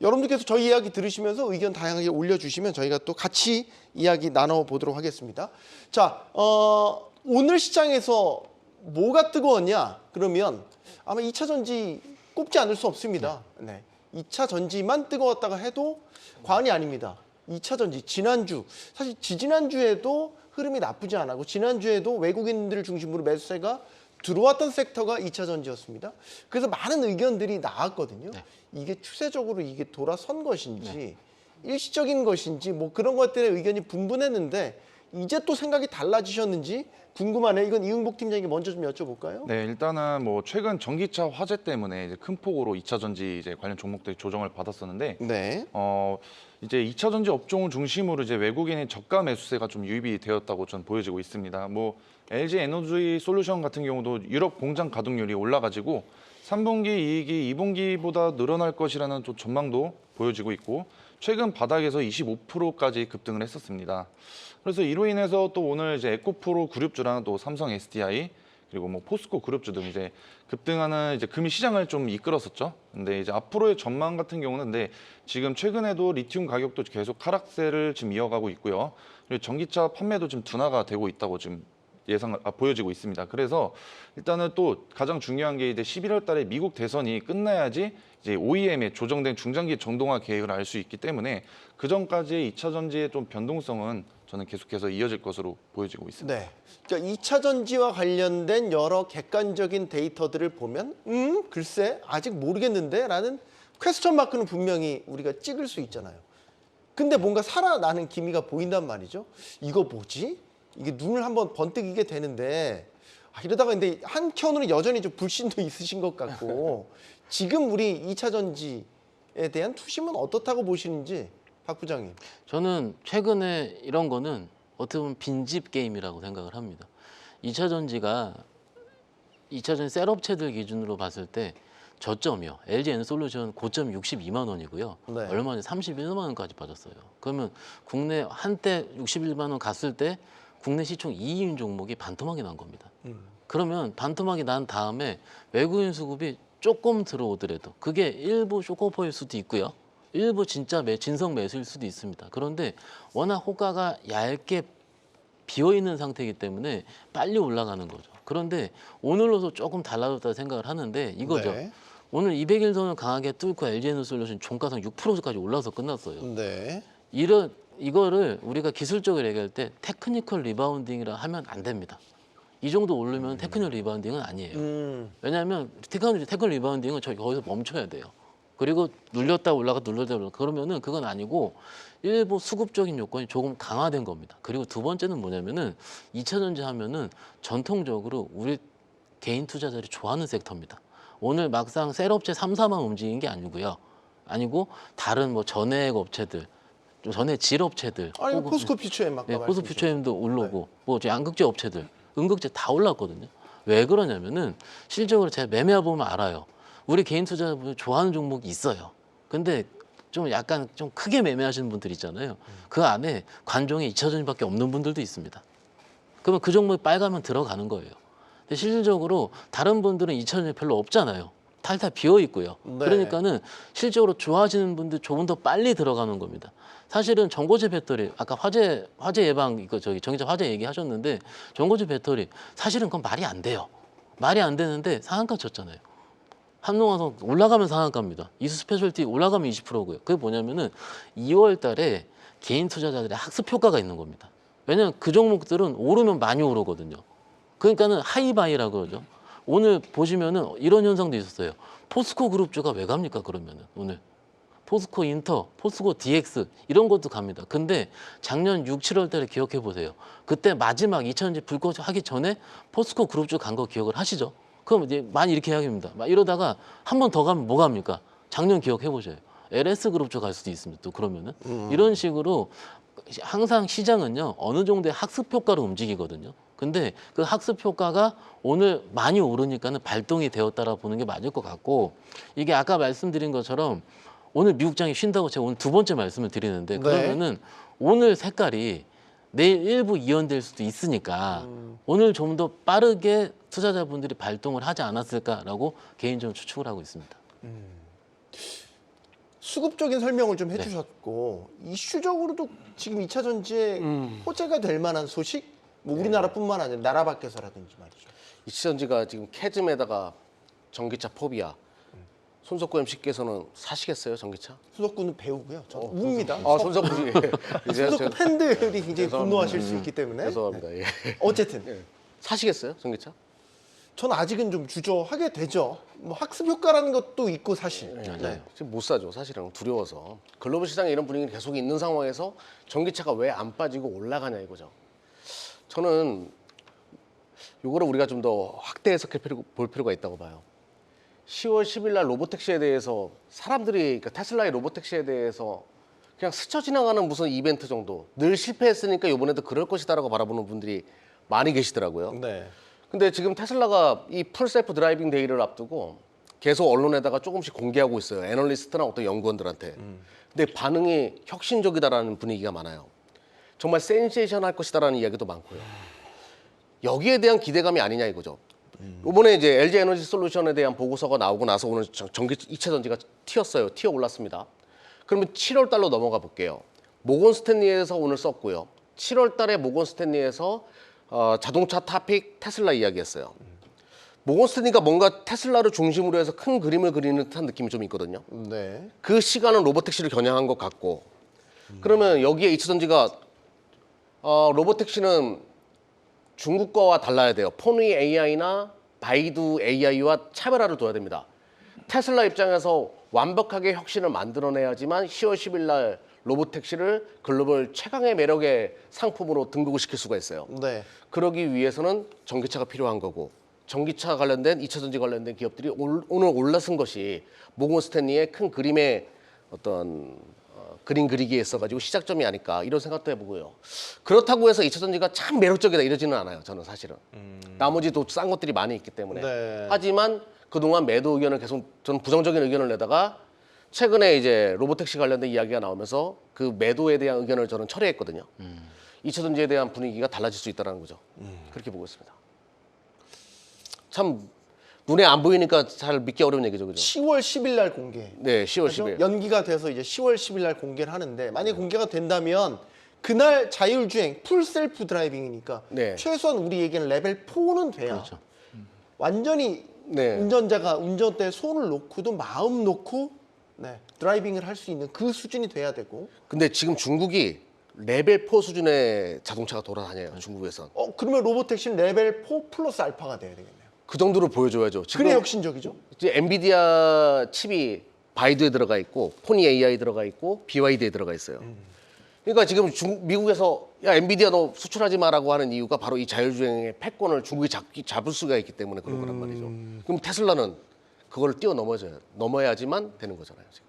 여러분들께서 저희 이야기 들으시면서 의견 다양하게 올려주시면 저희가 또 같이 이야기 나눠보도록 하겠습니다. 자, 오늘 시장에서 뭐가 뜨거웠냐? 그러면 아마 2차 전지 꼽지 않을 수 없습니다. 네. 2차 전지만 뜨거웠다가 해도 과언이 아닙니다. 2차 전지 지난주 사실 지지난주에도 흐름이 나쁘지 않았고 지난주에도 외국인들을 중심으로 매수세가 들어왔던 섹터가 2차 전지였습니다. 그래서 많은 의견들이 나왔거든요. 네. 이게 추세적으로 이게 돌아선 것인지 일시적인 것인지 뭐 그런 것들의 의견이 분분했는데 이제 또 생각이 달라지셨는지 궁금하네요. 이건 이응복 팀장에게 먼저 좀 여쭤볼까요? 네, 일단은 뭐 최근 전기차 화재 때문에 이제 큰 폭으로 2차 전지 이제 관련 종목들이 조정을 받았었는데 네. 이제 2차 전지 업종을 중심으로 이제 외국인의 저가 매수세가 좀 유입이 되었다고 전 보여지고 있습니다. 뭐 LG 에너지 솔루션 같은 경우도 유럽 공장 가동률이 올라가지고 3분기 이익이 2분기보다 늘어날 것이라는 또 전망도 보여지고 있고 최근 바닥에서 25%까지 급등을 했었습니다. 그래서 이로 인해서 또 오늘 이제 에코프로 그룹주랑 또 삼성 SDI 그리고 뭐 포스코 그룹주 등 이제 급등하는 이제 금이 시장을 좀 이끌었었죠. 근데 이제 앞으로의 전망 같은 경우는 근데 지금 최근에도 리튬 가격도 계속 하락세를 지금 이어가고 있고요. 그리고 전기차 판매도 지금 둔화가 되고 있다고 지금 보여지고 있습니다. 그래서 일단은 또 가장 중요한 게 이제 11월 달에 미국 대선이 끝나야지 이제 OEM의 조정된 중장기 정동화 계획을 알 수 있기 때문에 그 전까지의 2차 전지의 좀 변동성은 저는 계속해서 이어질 것으로 보여지고 있습니다. 네. 그러니까 2차 전지와 관련된 여러 객관적인 데이터들을 보면 글쎄 아직 모르겠는데 라는 퀘스천 마크는 분명히 우리가 찍을 수 있잖아요. 근데 뭔가 살아나는 기미가 보인단 말이죠. 이거 뭐지? 이게 눈을 한번 번뜩이게 되는데 이러다가 근데 한켠으로 여전히 좀 불신도 있으신 것 같고 지금 우리 2차 전지에 대한 투심은 어떻다고 보시는지 박 부장님. 저는 최근에 이런 거는 어떻게 보면 빈집 게임이라고 생각을 합니다. 2차 전지가 2차 전지 셀업체들 기준으로 봤을 때 저점이요. LG 엔솔루션 고점 62만 원이고요. 네. 얼마 전에 31만 원까지 빠졌어요. 그러면 국내 한때 61만 원 갔을 때 국내 시총 2위인 종목이 반토막이 난 겁니다. 그러면 반토막이 난 다음에 외국인 수급이 조금 들어오더라도 그게 일부 쇼코퍼일 수도 있고요. 일부 진짜 진성 매수일 수도 있습니다. 그런데 워낙 호가가 얇게 비어있는 상태이기 때문에 빨리 올라가는 거죠. 그런데 오늘로서 조금 달라졌다 생각을 하는데 이거죠. 네. 오늘 200일선을 강하게 뚫고 LG에너솔루션 종가상 6%까지 올라서 끝났어요. 네. 이거를 우리가 기술적으로 얘기할 때 테크니컬 리바운딩이라 하면 안 됩니다. 이 정도 오르면 테크니컬 리바운딩은 아니에요. 왜냐하면 테크니컬 리바운딩은 저희 거기서 멈춰야 돼요. 그리고 눌렸다 올라가 눌렸다 올라가 그러면은 그건 아니고 일부 수급적인 요건이 조금 강화된 겁니다. 그리고 두 번째는 뭐냐면은 2차 전지 하면은 전통적으로 우리 개인 투자자들이 좋아하는 섹터입니다. 오늘 막상 셀업체 3사만 움직인 게 아니고요. 아니고 다른 뭐 전해액 업체들, 전해 질업체들, 아니 포스코 퓨처엠 아까 포스코 퓨처엠도 오르고 뭐 양극재 업체들, 음극재 다 올랐거든요. 왜 그러냐면은 실적으로 제가 매매해 보면 알아요. 우리 개인 투자자분들 좋아하는 종목이 있어요. 근데 좀 약간 좀 크게 매매하시는 분들 있잖아요. 그 안에 관종에 2차 전지밖에 없는 분들도 있습니다. 그러면 그 종목이 빨가면 들어가는 거예요. 근데 실질적으로 다른 분들은 2차 전지 별로 없잖아요. 탈탈 비어 있고요. 네. 그러니까는 실적으로 좋아하시는 분들 조금 더 빨리 들어가는 겁니다. 사실은 전고체 배터리 아까 화재 예방 이거 전기차 화재 얘기하셨는데 전고체 배터리 사실은 그건 말이 안 돼요. 말이 안 되는데 상한가 쳤잖아요. 한동안 올라가면 상한가입니다. 이수 스페셜티 올라가면 20%고요. 그게 뭐냐면은 2월 달에 개인 투자자들의 학습 효과가 있는 겁니다. 왜냐하면 그 종목들은 오르면 많이 오르거든요. 그러니까는 하이바이라고 그러죠. 오늘 보시면은 이런 현상도 있었어요. 포스코 그룹주가 왜 갑니까 그러면은 오늘 포스코 인터, 포스코 DX 이런 것도 갑니다. 근데 작년 6, 7월 달에 기억해 보세요. 그때 마지막 2000년대 불꽃 하기 전에 포스코 그룹 쪽 간 거 기억을 하시죠? 그럼 이제 많이 이렇게 이야기합니다. 막 이러다가 한 번 더 가면 뭐 갑니까? 작년 기억해 보셔요. LS 그룹 쪽 갈 수도 있습니다. 또 그러면은 이런 식으로 항상 시장은요 어느 정도의 학습 효과로 움직이거든요. 근데 그 학습 효과가 오늘 많이 오르니까는 발동이 되었다라 보는 게 맞을 것 같고 이게 아까 말씀드린 것처럼 오늘 미국장이 쉰다고 제가 오늘 두 번째 말씀을 드리는데 그러면은 오늘 색깔이 내일 일부 이연될 수도 있으니까 오늘 좀 더 빠르게 투자자분들이 발동을 하지 않았을까라고 개인적으로 추측을 하고 있습니다. 수급적인 설명을 좀 해주셨고 이슈적으로도 지금 2차 전지에 호재가 될 만한 소식, 뭐 우리나라뿐만 아니라 나라 밖에서라든지 말이죠. 이치전지가 지금 캐즘에다가 전기차 포비아. 손석구 MC께서는 사시겠어요 전기차? 손석구는 배우고요. 저는 웁니다. 손석구 손석구 팬들이 굉장히 분노하실 수 있기 때문에. 죄송합니다. 예. 어쨌든 사시겠어요 전기차? 저는 아직은 좀 주저하게 되죠. 뭐 학습 효과라는 것도 있고 사실. 네. 지금 못 사죠 사실은 두려워서. 글로벌 시장에 이런 분위기가 계속 있는 상황에서 전기차가 왜 안 빠지고 올라가냐 이거죠. 저는 요거를 우리가 좀 더 확대해서 볼 필요가 있다고 봐요. 10월 10일 날 로보택시에 대해서 사람들이 그러니까 테슬라의 로보택시에 대해서 그냥 스쳐 지나가는 무슨 이벤트 정도 늘 실패했으니까 이번에도 그럴 것이다라고 바라보는 분들이 많이 계시더라고요. 네. 근데 지금 테슬라가 이 풀셀프 드라이빙 데이를 앞두고 계속 언론에다가 조금씩 공개하고 있어요. 애널리스트나 어떤 연구원들한테. 근데 반응이 혁신적이다라는 분위기가 많아요. 정말 센세이션 할 것이다라는 이야기도 많고요. 여기에 대한 기대감이 아니냐 이거죠. 이번에 이제 LG 에너지 솔루션에 대한 보고서가 나오고 나서 오늘 전기 2차 전지가 튀어 올랐습니다. 그러면 7월 달로 넘어가 볼게요. 모건 스탠리에서 오늘 썼고요. 7월 달에 모건 스탠리에서 자동차 타픽 테슬라 이야기했어요. 모건 스탠리가 뭔가 테슬라를 중심으로 해서 큰 그림을 그리는 듯한 느낌이 좀 있거든요. 네. 그 시간은 로보택시를 겨냥한 것 같고 그러면 여기에 2차 전지가 로보택시는 중국 거와 달라야 돼요. 포니 AI나 바이두 AI와 차별화를 둬야 됩니다. 테슬라 입장에서 완벽하게 혁신을 만들어내야지만 10월 10일 날 로보택시를 글로벌 최강의 매력의 상품으로 등극을 시킬 수가 있어요. 네. 그러기 위해서는 전기차가 필요한 거고 전기차 관련된 2차 전지 관련된 기업들이 오늘 올라선 것이 모건 스탠리의 큰 그림의 어떤 그림 그리기에 있어가지고 시작점이 아닐까 이런 생각도 해보고요. 그렇다고 해서 2차 전지가 참 매력적이다 이러지는 않아요. 저는 사실은. 나머지 또 싼 것들이 많이 있기 때문에. 네. 하지만 그동안 매도 의견을 계속 저는 부정적인 의견을 내다가 최근에 이제 로보택시 관련된 이야기가 나오면서 그 매도에 대한 의견을 저는 철회했거든요. 2차 전지에 대한 분위기가 달라질 수 있다는 거죠. 그렇게 보고 있습니다. 참 눈에 안 보이니까 잘 믿기 어려운 얘기죠, 그죠? 10월 10일 날 공개. 네, 10월 그렇죠? 10일. 연기가 돼서 이제 10월 10일 날 공개를 하는데 만약에 공개가 된다면 그날 자율주행 풀 셀프 드라이빙이니까 네. 최소한 우리에게는 레벨 4는 돼야 그렇죠. 완전히 네. 운전자가 운전대에 손을 놓고도 마음 놓고 네, 드라이빙을 할 수 있는 그 수준이 돼야 되고 근데 지금 중국이 레벨 4 수준의 자동차가 돌아다녀요. 중국에선. 그러면 로보택시는 레벨 4 플러스 알파가 돼야 되겠네요. 그 정도로 보여줘야죠. 지금 그래 혁신적이죠. 이제 엔비디아 칩이 바이두에 들어가 있고 포니 AI 들어가 있고 BYD에 들어가 있어요. 그러니까 지금 미국에서 야 엔비디아 너 수출하지 마라고 하는 이유가 바로 이 자율주행의 패권을 중국이 잡을 수가 있기 때문에 그런 거란 말이죠. 그럼 테슬라는 그걸 넘어야지만 되는 거잖아요. 지금.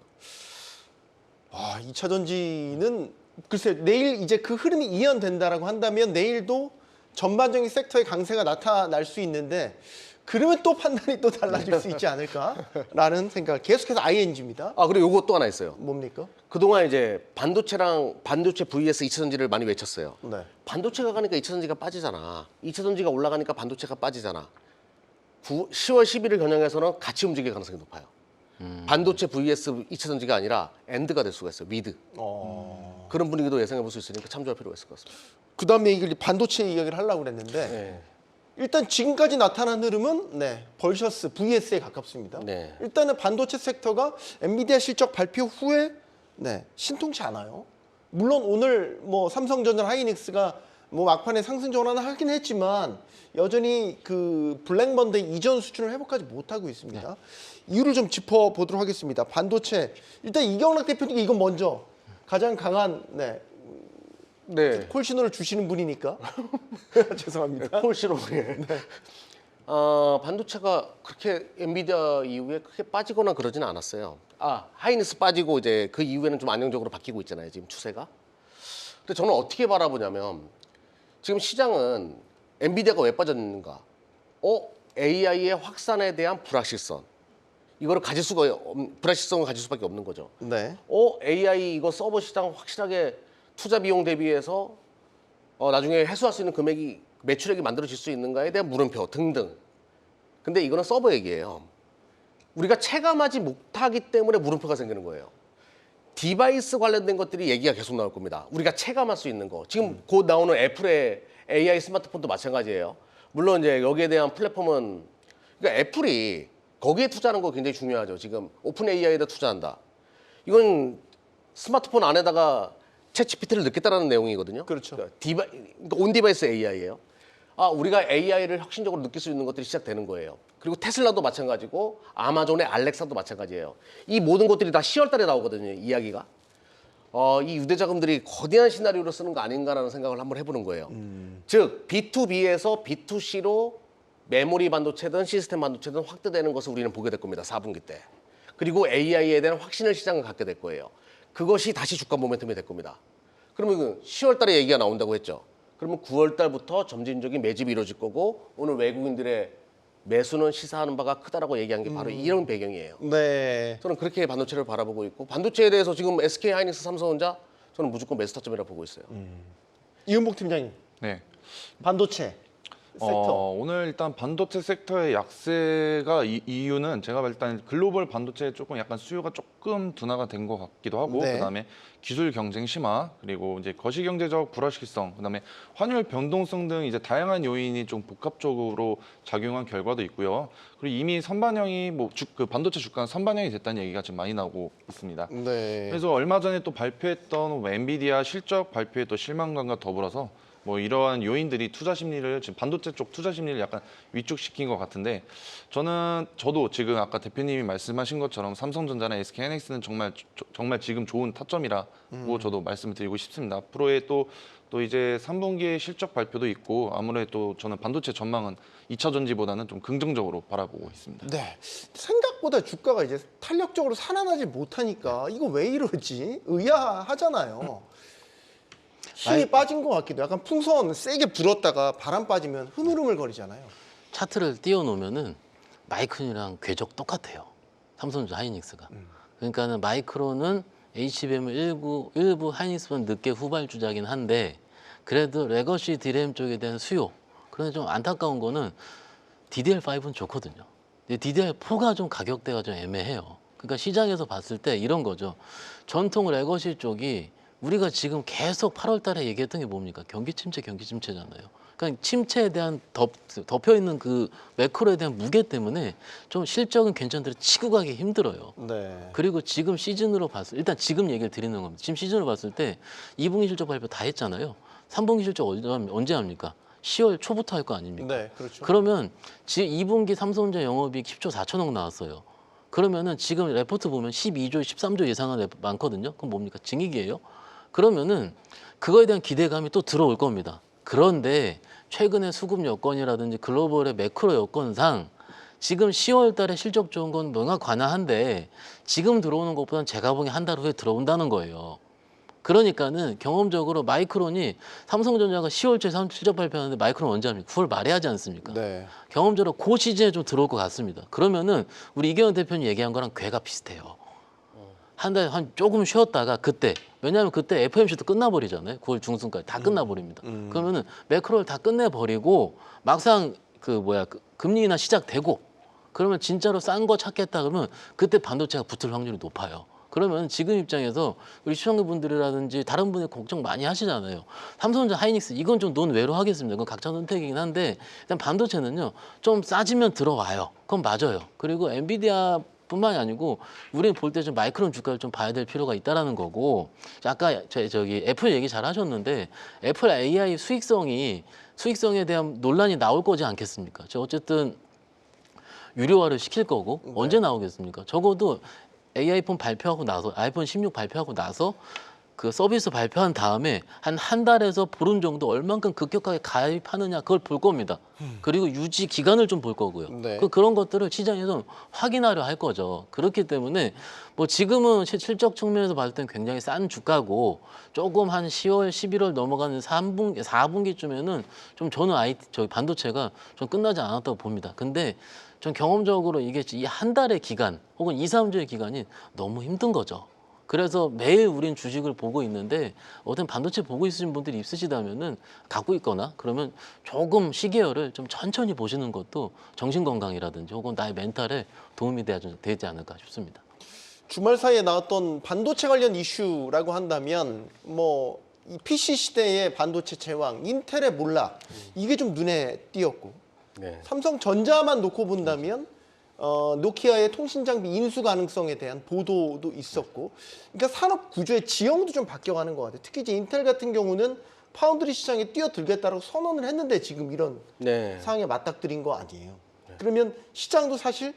2차 전지는 글쎄 내일 이제 그 흐름이 이연된다라고 한다면 내일도 전반적인 섹터의 강세가 나타날 수 있는데 그러면 또 판단이 또 달라질 수 있지 않을까라는 생각. 계속해서 ING입니다. 그리고 요거 또 하나 있어요. 뭡니까? 그동안 이제 반도체 vs 2차 전지를 많이 외쳤어요. 네. 반도체가 가니까 2차 전지가 빠지잖아. 2차 전지가 올라가니까 반도체가 빠지잖아. 10월 11일 겨냥해서는 같이 움직일 가능성이 높아요. 반도체 vs 2차 전지가 아니라 엔드가 될 수가 있어요. 미드. 그런 분위기도 예상해 볼 수 있으니까 참조할 필요가 있을 것 같습니다. 그다음에 이걸 반도체 이야기를 하려고 그랬는데 네. 일단 지금까지 나타난 흐름은 벌셔스 VS에 가깝습니다. 네. 일단은 반도체 섹터가 엔비디아 실적 발표 후에 신통치 않아요. 물론 오늘 뭐 삼성전자 하이닉스가 뭐 막판에 상승 전환을 하긴 했지만 여전히 그 블랙먼데이 이전 수준을 회복하지 못하고 있습니다. 이유를 좀 짚어보도록 하겠습니다. 반도체 일단 이경락 대표님 이건 먼저 가장 강한 네. 콜 신호를 주시는 분이니까 죄송합니다. 폴시로. 예. 반도체가 그렇게 엔비디아 이후에 크게 빠지거나 그러지는 않았어요. 하이닉스 빠지고 이제 그 이후에는 좀 안정적으로 바뀌고 있잖아요. 지금 추세가. 근데 저는 어떻게 바라보냐면 지금 시장은 엔비디아가 왜 빠졌는가? AI의 확산에 대한 불확실성. 이거를 불확실성을 가질 수밖에 없는 거죠. 네. AI 이거 서버 시장 확실하게 투자 비용 대비해서 나중에 회수할 수 있는 금액이 매출액이 만들어질 수 있는가에 대한 물음표 등등. 근데 이거는 서버 얘기예요. 우리가 체감하지 못하기 때문에 물음표가 생기는 거예요. 디바이스 관련된 것들이 얘기가 계속 나올 겁니다. 우리가 체감할 수 있는 거. 지금 곧 나오는 애플의 AI 스마트폰도 마찬가지예요. 물론 이제 여기에 대한 플랫폼은 그러니까 애플이 거기에 투자하는 거 굉장히 중요하죠. 지금 오픈 AI에다 투자한다. 이건 스마트폰 안에다가 챗 GPT를 넣겠다라는 내용이거든요. 그렇죠. 그러니까 온 디바이스 AI예요. 우리가 AI를 혁신적으로 느낄 수 있는 것들이 시작되는 거예요. 그리고 테슬라도 마찬가지고 아마존의 알렉사도 마찬가지예요. 이 모든 것들이 다 10월 달에 나오거든요. 이야기가. 이 유대자금들이 거대한 시나리오를 쓰는 거 아닌가라는 생각을 한번 해보는 거예요. 즉 B2B에서 B2C로 메모리 반도체든 시스템 반도체든 확대되는 것을 우리는 보게 될 겁니다. 4분기 때. 그리고 AI에 대한 확신을 시장을 갖게 될 거예요. 그것이 다시 주가 모멘텀이 될 겁니다. 그러면 10월 달에 얘기가 나온다고 했죠. 그러면 9월 달부터 점진적인 매집이 이루어질 거고 오늘 외국인들의 매수는 시사하는 바가 크다라고 얘기한 게 바로 이런 배경이에요. 네. 저는 그렇게 반도체를 바라보고 있고 반도체에 대해서 지금 SK 하이닉스, 삼성전자 저는 무조건 매수 타점이라고 보고 있어요. 이은복 팀장님 네. 반도체 섹터. 오늘 일단 반도체 섹터의 약세가 이유는 제가 봤을 때 일단 글로벌 반도체 조금 약간 수요가 조금 둔화가 된 것 같기도 하고 네. 그다음에 기술 경쟁 심화 그리고 이제 거시경제적 불확실성 그다음에 환율 변동성 등 이제 다양한 요인이 좀 복합적으로 작용한 결과도 있고요. 그리고 이미 선반영이 그 반도체 주가는 선반영이 됐다는 얘기가 지금 많이 나오고 있습니다. 네. 그래서 얼마 전에 또 발표했던 엔비디아 실적 발표에 또 실망감과 더불어서 이러한 요인들이 투자 심리를 지금 반도체 쪽 투자 심리를 약간 위축시킨 것 같은데 저도 지금 아까 대표님이 말씀하신 것처럼 삼성전자나 SK 하이닉스는 정말 지금 좋은 타점이라고 저도 말씀을 드리고 싶습니다. 앞으로의 또 이제 3분기에 실적 발표도 있고 아무래도 저는 반도체 전망은 2차 전지보다는 좀 긍정적으로 바라보고 있습니다. 네. 생각보다 주가가 이제 탄력적으로 살아나지 못하니까 이거 왜 이러지? 의아하잖아요. 힘이 빠진 것 같기도 약간 풍선 세게 불었다가 바람 빠지면 흐물흐물 거리잖아요. 차트를 띄워놓으면은 마이크론이랑 궤적 똑같아요. 삼성전자 하이닉스가. 그러니까는 마이크론은 HBM을 일부 하이닉스보다 늦게 후발주자긴 한데 그래도 레거시 디램 쪽에 대한 수요. 그런데 좀 안타까운 거는 DDR5는 좋거든요. 근데 DDR4가 좀 가격대가 좀 애매해요. 그러니까 시장에서 봤을 때 이런 거죠. 전통 레거시 쪽이 우리가 지금 계속 8월 달에 얘기했던 게 뭡니까? 경기 침체잖아요. 그러니까 침체에 대한 덮여 있는 그 매크로에 대한 무게 때문에 좀 실적은 괜찮더라도 치고 가기 힘들어요. 네. 그리고 지금 시즌으로 일단 지금 얘기를 드리는 겁니다. 지금 시즌으로 봤을 때 2분기 실적 발표 다 했잖아요. 3분기 실적 언제 합니까? 10월 초부터 할 거 아닙니까? 네, 그렇죠. 그러면 지금 2분기 삼성전자 영업이익 10조 4천억 나왔어요. 그러면은 지금 레포트 보면 12조, 13조 예상한 많거든요. 그럼 뭡니까? 증액이에요. 그러면은 그거에 대한 기대감이 또 들어올 겁니다. 그런데 최근의 수급 여건이라든지 글로벌의 매크로 여건상 지금 10월 달에 실적 좋은 건 뭔가 관화한데 지금 들어오는 것보다는 제가 보기엔 한 달 후에 들어온다는 거예요. 그러니까는 경험적으로 마이크론이 삼성전자가 10월 초에 실적 발표하는데 마이크론 언제 합니까? 9월 말에 하지 않습니까? 네. 경험적으로 그 시즌에 좀 들어올 것 같습니다. 그러면은 우리 이경원 대표님 얘기한 거랑 궤가 비슷해요. 한 조금 쉬었다가 그때 왜냐하면 그때 FOMC도 끝나버리잖아요. 9월 중순까지 다 끝나버립니다. 그러면은 매크로를 다 끝내버리고 막상 금리 인하 시작되고 그러면 진짜로 싼 거 찾겠다 그러면 그때 반도체가 붙을 확률이 높아요. 그러면 지금 입장에서 우리 시청자분들이라든지 다른 분이 걱정 많이 하시잖아요. 삼성전자 하이닉스 이건 좀 논외로 하겠습니다. 그건 각자 선택이긴 한데 일단 반도체는요 좀 싸지면 들어와요. 그건 맞아요. 그리고 엔비디아 뿐만이 아니고 우리는 볼 때 좀 마이크론 주가를 좀 봐야 될 필요가 있다라는 거고 아까 저기 애플 얘기 잘 하셨는데 애플 AI 수익성에 대한 논란이 나올 거지 않겠습니까? 어쨌든 유료화를 시킬 거고 언제 나오겠습니까? 적어도 AI 폰 발표하고 나서 아이폰 16 발표하고 나서 그 서비스 발표한 다음에 한 달에서 보름 정도 얼만큼 급격하게 가입하느냐 그걸 볼 겁니다. 그리고 유지 기간을 좀 볼 거고요. 네. 그런 것들을 시장에서 확인하려 할 거죠. 그렇기 때문에 뭐 지금은 실적 측면에서 봤을 때는 굉장히 싼 주가고 조금 한 10월, 11월 넘어가는 3분기, 4분기쯤에는 좀 저는 저희 반도체가 좀 끝나지 않았다고 봅니다. 근데 전 경험적으로 이게 이 한 달의 기간 혹은 2, 3주의 기간이 너무 힘든 거죠. 그래서 매일 우린 주식을 보고 있는데 어떤 반도체 보고 있으신 분들이 있으시다면은 갖고 있거나 그러면 조금 시계열을 좀 천천히 보시는 것도 정신 건강이라든지 혹은 나의 멘탈에 도움이 되지 않을까 싶습니다. 주말 사이에 나왔던 반도체 관련 이슈라고 한다면 뭐 이 PC 시대의 반도체 제왕 인텔의 몰락 이게 좀 눈에 띄었고 네. 삼성전자만 놓고 본다면 노키아의 통신 장비 인수 가능성에 대한 보도도 있었고, 그러니까 산업 구조의 지형도 좀 바뀌어가는 것 같아요. 특히 이제 인텔 같은 경우는 파운드리 시장에 뛰어들겠다고 선언을 했는데 지금 이런 네. 상황에 맞닥뜨린 거 아니에요. 그러면 시장도 사실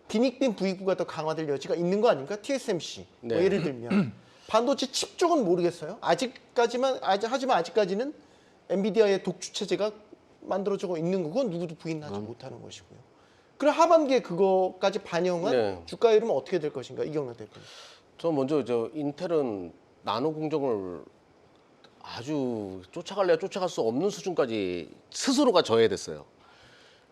빈익빈 부익부가 더 강화될 여지가 있는 거 아닙니까? TSMC 뭐 네. 예를 들면 반도체 칩 쪽은 모르겠어요. 하지만 아직까지는 엔비디아의 독주 체제가 만들어지고 있는 거 그건 누구도 부인하지 못하는 것이고요. 그럼 하반기에 그거까지 반영한 네. 주가 흐름은 어떻게 될 것인가 이경락 대표님. 저 먼저 인텔은 나노 공정을 아주 쫓아갈래야 쫓아갈 수 없는 수준까지 스스로가 저해됐어요.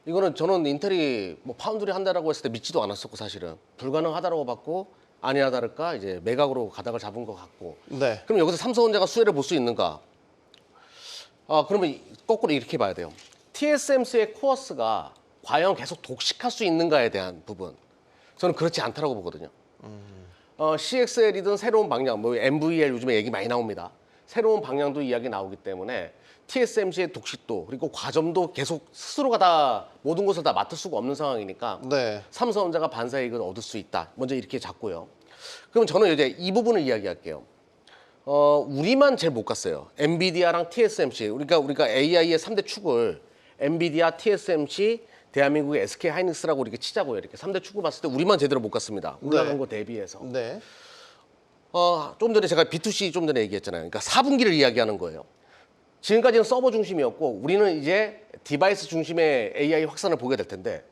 이거는 저는 인텔이 뭐 파운드리 한다라고 했을 때 믿지도 않았었고 사실은 불가능하다라고 봤고 아니나 다를까 이제 매각으로 가닥을 잡은 것 같고. 네. 그럼 여기서 삼성전자가 수혜를 볼 수 있는가? 그러면 거꾸로 이렇게 봐야 돼요. TSMC의 코어스가 과연 계속 독식할 수 있는가에 대한 부분. 저는 그렇지 않다라고 보거든요. CXL이든 새로운 방향, 뭐 MVL 요즘에 얘기 많이 나옵니다. 새로운 방향도 이야기 나오기 때문에 TSMC의 독식도 그리고 과점도 계속 스스로가 다 모든 것을 다 맡을 수가 없는 상황이니까 네. 삼성전자가 반사이익을 얻을 수 있다. 먼저 이렇게 잡고요. 그럼 저는 이제 이 부분을 이야기할게요. 우리만 제일 못 갔어요. 엔비디아랑 TSMC. 우리가 AI의 3대 축을 엔비디아, TSMC, 대한민국의 SK 하이닉스라고 이렇게 치자고요. 이렇게 3대 축을 봤을 때 우리만 제대로 못 갔습니다. 올라간 네. 거 대비해서. 네. 좀 전에 제가 B2C 좀 전에 얘기했잖아요. 그러니까 4분기를 이야기하는 거예요. 지금까지는 서버 중심이었고 우리는 이제 디바이스 중심의 AI 확산을 보게 될 텐데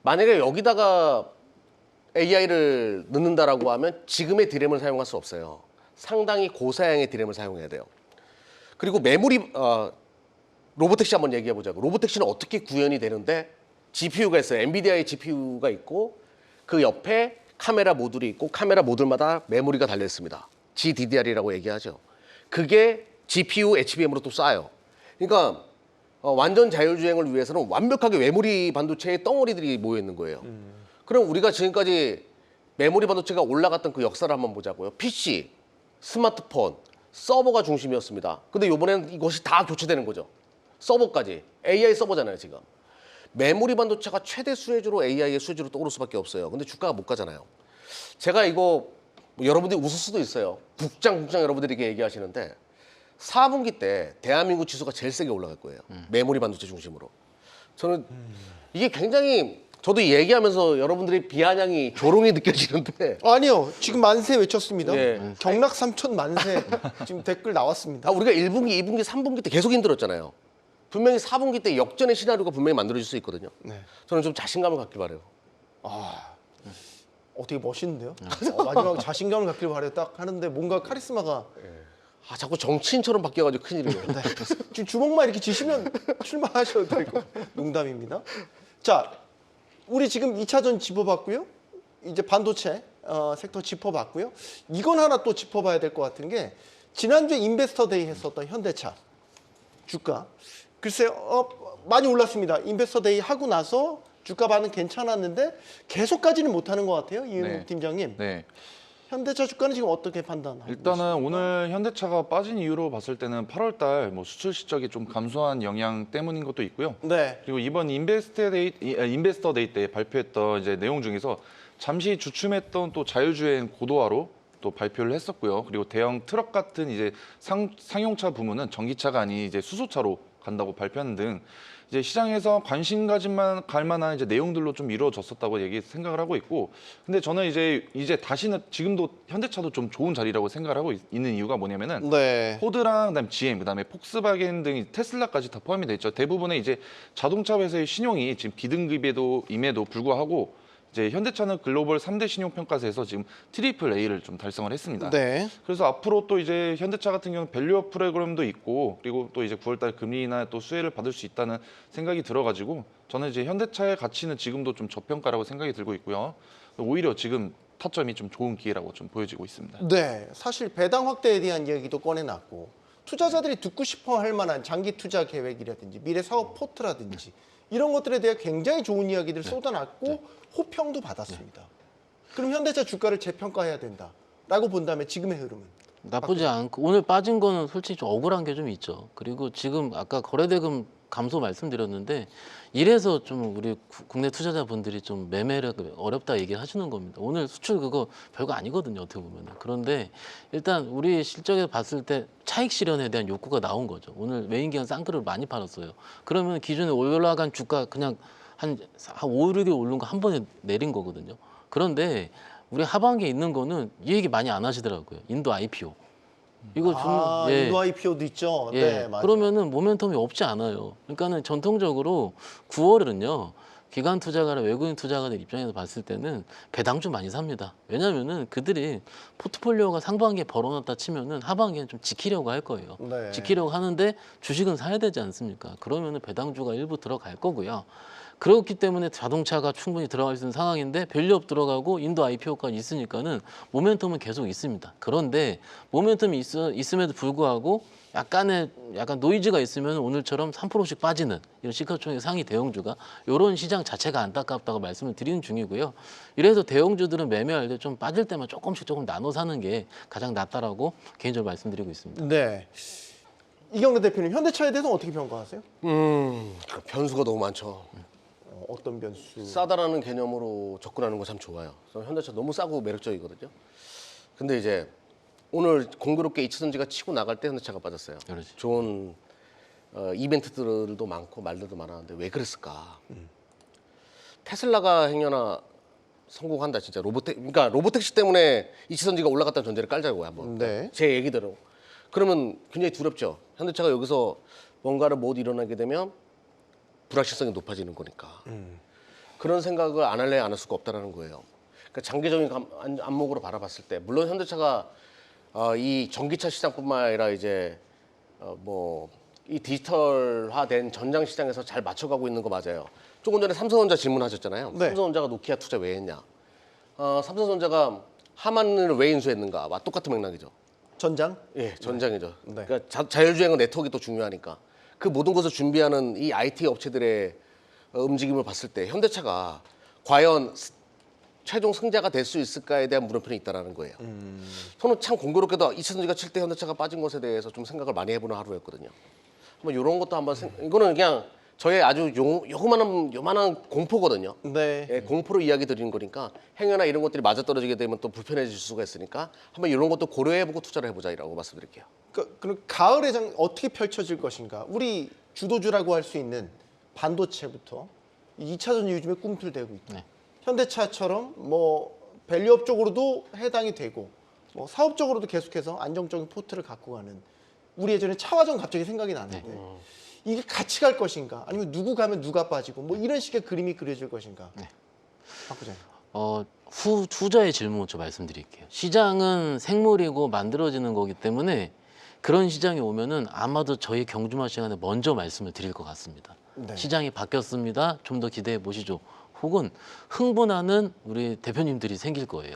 만약에 여기다가 AI를 넣는다라고 하면 지금의 디램을 사용할 수 없어요. 상당히 고사양의 디램을 사용해야 돼요. 그리고 메모리 로보택시 한번 얘기해 보자고. 로보택시는 어떻게 구현이 되는데 GPU가 있어요. 엔비디아의 GPU가 있고 그 옆에 카메라 모듈이 있고 카메라 모듈마다 메모리가 달려 있습니다. GDDR이라고 얘기하죠. 그게 GPU, HBM으로 또 쌓여요. 그러니까 완전 자율주행을 위해서는 완벽하게 메모리 반도체의 덩어리들이 모여 있는 거예요. 그럼 우리가 지금까지 메모리 반도체가 올라갔던 그 역사를 한번 보자고요. PC, 스마트폰, 서버가 중심이었습니다. 근데 이번에는 이것이 다 교체되는 거죠. 서버까지. AI 서버잖아요, 지금. 메모리 반도체가 최대 수혜주로 AI의 수혜주로 떠오를 수밖에 없어요. 근데 주가가 못 가잖아요. 제가 이거 뭐 여러분들이 웃을 수도 있어요. 국장 여러분들이 이렇게 얘기하시는데 4분기 때 대한민국 지수가 제일 세게 올라갈 거예요. 메모리 반도체 중심으로. 저는 이게 굉장히 저도 얘기하면서 여러분들이 비아냥이 조롱이 느껴지는데 아니요. 지금 만세 외쳤습니다. 예. 경락 삼천 만세 지금 댓글 나왔습니다. 우리가 1분기, 2분기, 3분기 때 계속 힘들었잖아요. 분명히 4분기 때 역전의 시나리오가 분명히 만들어질 수 있거든요. 네. 저는 좀 자신감을 갖길 바라요. 되게 멋있는데요. 마지막 자신감을 갖길 바래 딱 하는데 뭔가 카리스마가 자꾸 정치인처럼 바뀌어가지고 큰일이에요. 지금 주먹만 이렇게 쥐시면 출마하셔도 되고 농담입니다. 자, 우리 지금 2차전 짚어봤고요. 이제 반도체 섹터 짚어봤고요. 이건 하나 또 짚어봐야 될 것 같은 게 지난주에 인베스터 데이 했었던 현대차 주가 글쎄요 많이 올랐습니다. 인베스터 데이 하고 나서 주가 반응 괜찮았는데 계속 가지는 못하는 것 같아요. 이은우 네. 팀장님. 네. 현대차 주가는 지금 어떻게 판단하고 일단은 오늘 현대차가 빠진 이유로 봤을 때는 8월 달 뭐 수출 실적이 좀 감소한 영향 때문인 것도 있고요. 네. 그리고 이번 인베스터 데이 때 발표했던 이제 내용 중에서 잠시 주춤했던 또 자율주행 고도화로 또 발표를 했었고요. 그리고 대형 트럭 같은 이제 상용차 부문은 전기차가 아닌 이제 수소차로 간다고 발표하는 등 이제 시장에서 관심 갈 만한 이제 내용들로 좀 이루어졌었다고 생각을 하고 있고, 근데 저는 이제 다시는 지금도 현대차도 좀 좋은 자리라고 생각을 하고 있는 이유가 뭐냐면은 네. 포드랑 그다음 GM, 그다음에 폭스바겐 등 테슬라까지 다 포함이 돼 있죠. 대부분의 이제 자동차 회사의 신용이 지금 B등급임에도 불구하고 이제 현대차는 글로벌 3대 신용평가사에서 지금 트리플 A를 좀 달성을 했습니다. 네. 그래서 앞으로 또 이제 현대차 같은 경우는 밸류업 프로그램도 있고, 그리고 또 이제 9월달 금리나 또 수혜를 받을 수 있다는 생각이 들어가지고 저는 이제 현대차의 가치는 지금도 좀 저평가라고 생각이 들고 있고요. 오히려 지금 타점이 좀 좋은 기회라고 좀 보여지고 있습니다. 네. 사실 배당 확대에 대한 이야기도 꺼내놨고 투자자들이 듣고 싶어 할 만한 장기 투자 계획이라든지 미래 사업 포트라든지 이런 것들에 대해 굉장히 좋은 이야기들 쏟아놨고 호평도 받았습니다. 그럼 현대차 주가를 재평가해야 된다라고 본다면 지금의 흐름은? 나쁘지 않고 오늘 빠진 거는 솔직히 좀 억울한 게 좀 있죠. 그리고 지금 아까 거래대금 감소 말씀드렸는데 이래서 좀 우리 국내 투자자분들이 좀 매매를 어렵다 얘기를 하시는 겁니다. 오늘 수출 그거 별거 아니거든요, 어떻게 보면. 그런데 일단 우리 실적에 봤을 때 차익 실현에 대한 욕구가 나온 거죠. 오늘 메인 기관 쌍끌을 많이 팔았어요. 그러면 기존에 올라간 주가 그냥 한 5, 6일 오른 거 한 번에 내린 거거든요. 그런데 우리 하반기에 있는 거는 이 얘기 많이 안 하시더라고요. 인도 IPO. 이거 좀 인도 IPO도 있죠. 예. 네, 맞아요. 그러면은 모멘텀이 없지 않아요. 그러니까는 전통적으로 9월은요. 기관 투자가나 외국인 투자가들 입장에서 봤을 때는 배당주 많이 삽니다. 왜냐면은 그들이 포트폴리오가 상반기에 벌어놨다 치면은 하반기에는 좀 지키려고 할 거예요. 네. 지키려고 하는데 주식은 사야 되지 않습니까? 그러면은 배당주가 일부 들어갈 거고요. 그렇기 때문에 자동차가 충분히 들어갈 수 있는 상황인데 밸류업 들어가고 인도 IPO까지 있으니까는 모멘텀은 계속 있습니다. 그런데 모멘텀이 있음에도 불구하고 약간 노이즈가 있으면 오늘처럼 3%씩 빠지는 이런 시가총액 상위 대형주가 이런 시장 자체가 안타깝다고 말씀을 드리는 중이고요. 이래서 대형주들은 매매할 때 좀 빠질 때만 조금 나눠 사는 게 가장 낫다라고 개인적으로 말씀드리고 있습니다. 네. 이경래 대표님, 현대차에 대해서 어떻게 평가하세요? 변수가 너무 많죠. 어떤 변수? 싸다라는 개념으로 접근하는 거 참 좋아요. 저는 현대차 너무 싸고 매력적이거든요. 근데 이제 오늘 공교롭게 이차전지가 치고 나갈 때 현대차가 빠졌어요. 그렇지. 좋은 이벤트들도 많고 말들도 많았는데 왜 그랬을까? 테슬라가 행여나 성공한다 진짜 그러니까 로보택시 때문에 이차전지가 올라갔다는 전제를 깔자고요 한번. 네. 제 얘기대로. 그러면 굉장히 두렵죠. 현대차가 여기서 뭔가를 못 일어나게 되면 불확실성이 높아지는 거니까. 그런 생각을 안 할래 안 할 수가 없다는 거예요. 그러니까 장기적인 안목으로 바라봤을 때 물론 현대차가 이 전기차 시장뿐만 아니라 이제 이 디지털화된 전장 시장에서 잘 맞춰가고 있는 거 맞아요. 조금 전에 삼성전자 질문하셨잖아요. 네. 삼성전자가 노키아 투자 왜 했냐? 삼성전자가 하만을 왜 인수했는가와 똑같은 맥락이죠. 전장? 예, 전장이죠. 네. 그러니까 자율주행은 네트워크가 또 중요하니까 그 모든 것을 준비하는 이 IT 업체들의 움직임을 봤을 때 현대차가 과연 최종 승자가 될 수 있을까에 대한 물음표는 있다라는 거예요. 저는 참 공교롭게도 이차전지가 칠 때 현대차가 빠진 것에 대해서 좀 생각을 많이 해보는 하루였거든요. 한번 이런 것도 한번 이거는 그냥 저의 아주 요만한 공포거든요. 네. 예, 공포로 이야기 드리는 거니까 행여나 이런 것들이 맞아떨어지게 되면 또 불편해질 수가 있으니까 한번 이런 것도 고려해보고 투자를 해보자라고 말씀드릴게요. 그럼 가을의 장 어떻게 펼쳐질 것인가? 우리 주도주라고 할 수 있는 반도체부터 2차전지 요즘에 꿈틀대고 있다. 네. 현대차처럼 밸류업 쪽으로도 해당이 되고 사업적으로도 계속해서 안정적인 포트를 갖고 가는 우리 예전에 차화전 갑자기 생각이 나는데 이게 같이 갈 것인가? 아니면 누구 가면 누가 빠지고 이런 식의 그림이 그려질 것인가? 네. 박 부장님. 후자의 질문 먼저 말씀드릴게요. 시장은 생물이고 만들어지는 거기 때문에 그런 시장이 오면은 아마도 저희 경주마 시간에 먼저 말씀을 드릴 것 같습니다. 네. 시장이 바뀌었습니다. 좀 더 기대해 보시죠. 혹은 흥분하는 우리 대표님들이 생길 거예요.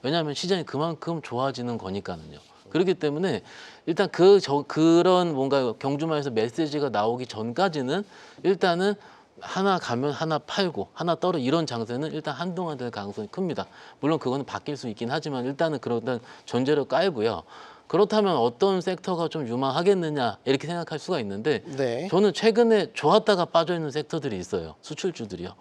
왜냐하면 시장이 그만큼 좋아지는 거니까는요. 그렇기 때문에 일단 그런 뭔가 경주마에서 메시지가 나오기 전까지는 일단은 하나 가면 하나 팔고 하나 떨어 이런 장세는 일단 한동안 될 가능성이 큽니다. 물론 그거는 바뀔 수 있긴 하지만 일단은 그런 전제를 깔고요. 그렇다면 어떤 섹터가 좀 유망하겠느냐 이렇게 생각할 수가 있는데 네. 저는 최근에 좋았다가 빠져 있는 섹터들이 있어요. 수출주들이요.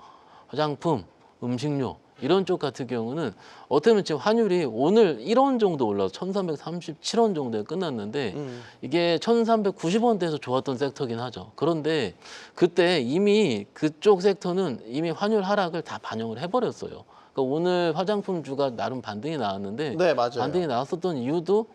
화장품, 음식료 이런 쪽 같은 경우는 어떻게 보면 지금 환율이 오늘 1원 정도 올라서 1,337원 정도에 끝났는데 이게 1,390원대에서 좋았던 섹터긴 하죠. 그런데 그때 이미 그쪽 섹터는 이미 환율 하락을 다 반영을 해버렸어요. 그러니까 오늘 화장품주가 나름 반등이 나왔는데 네, 맞아요. 반등이 나왔었던 이유도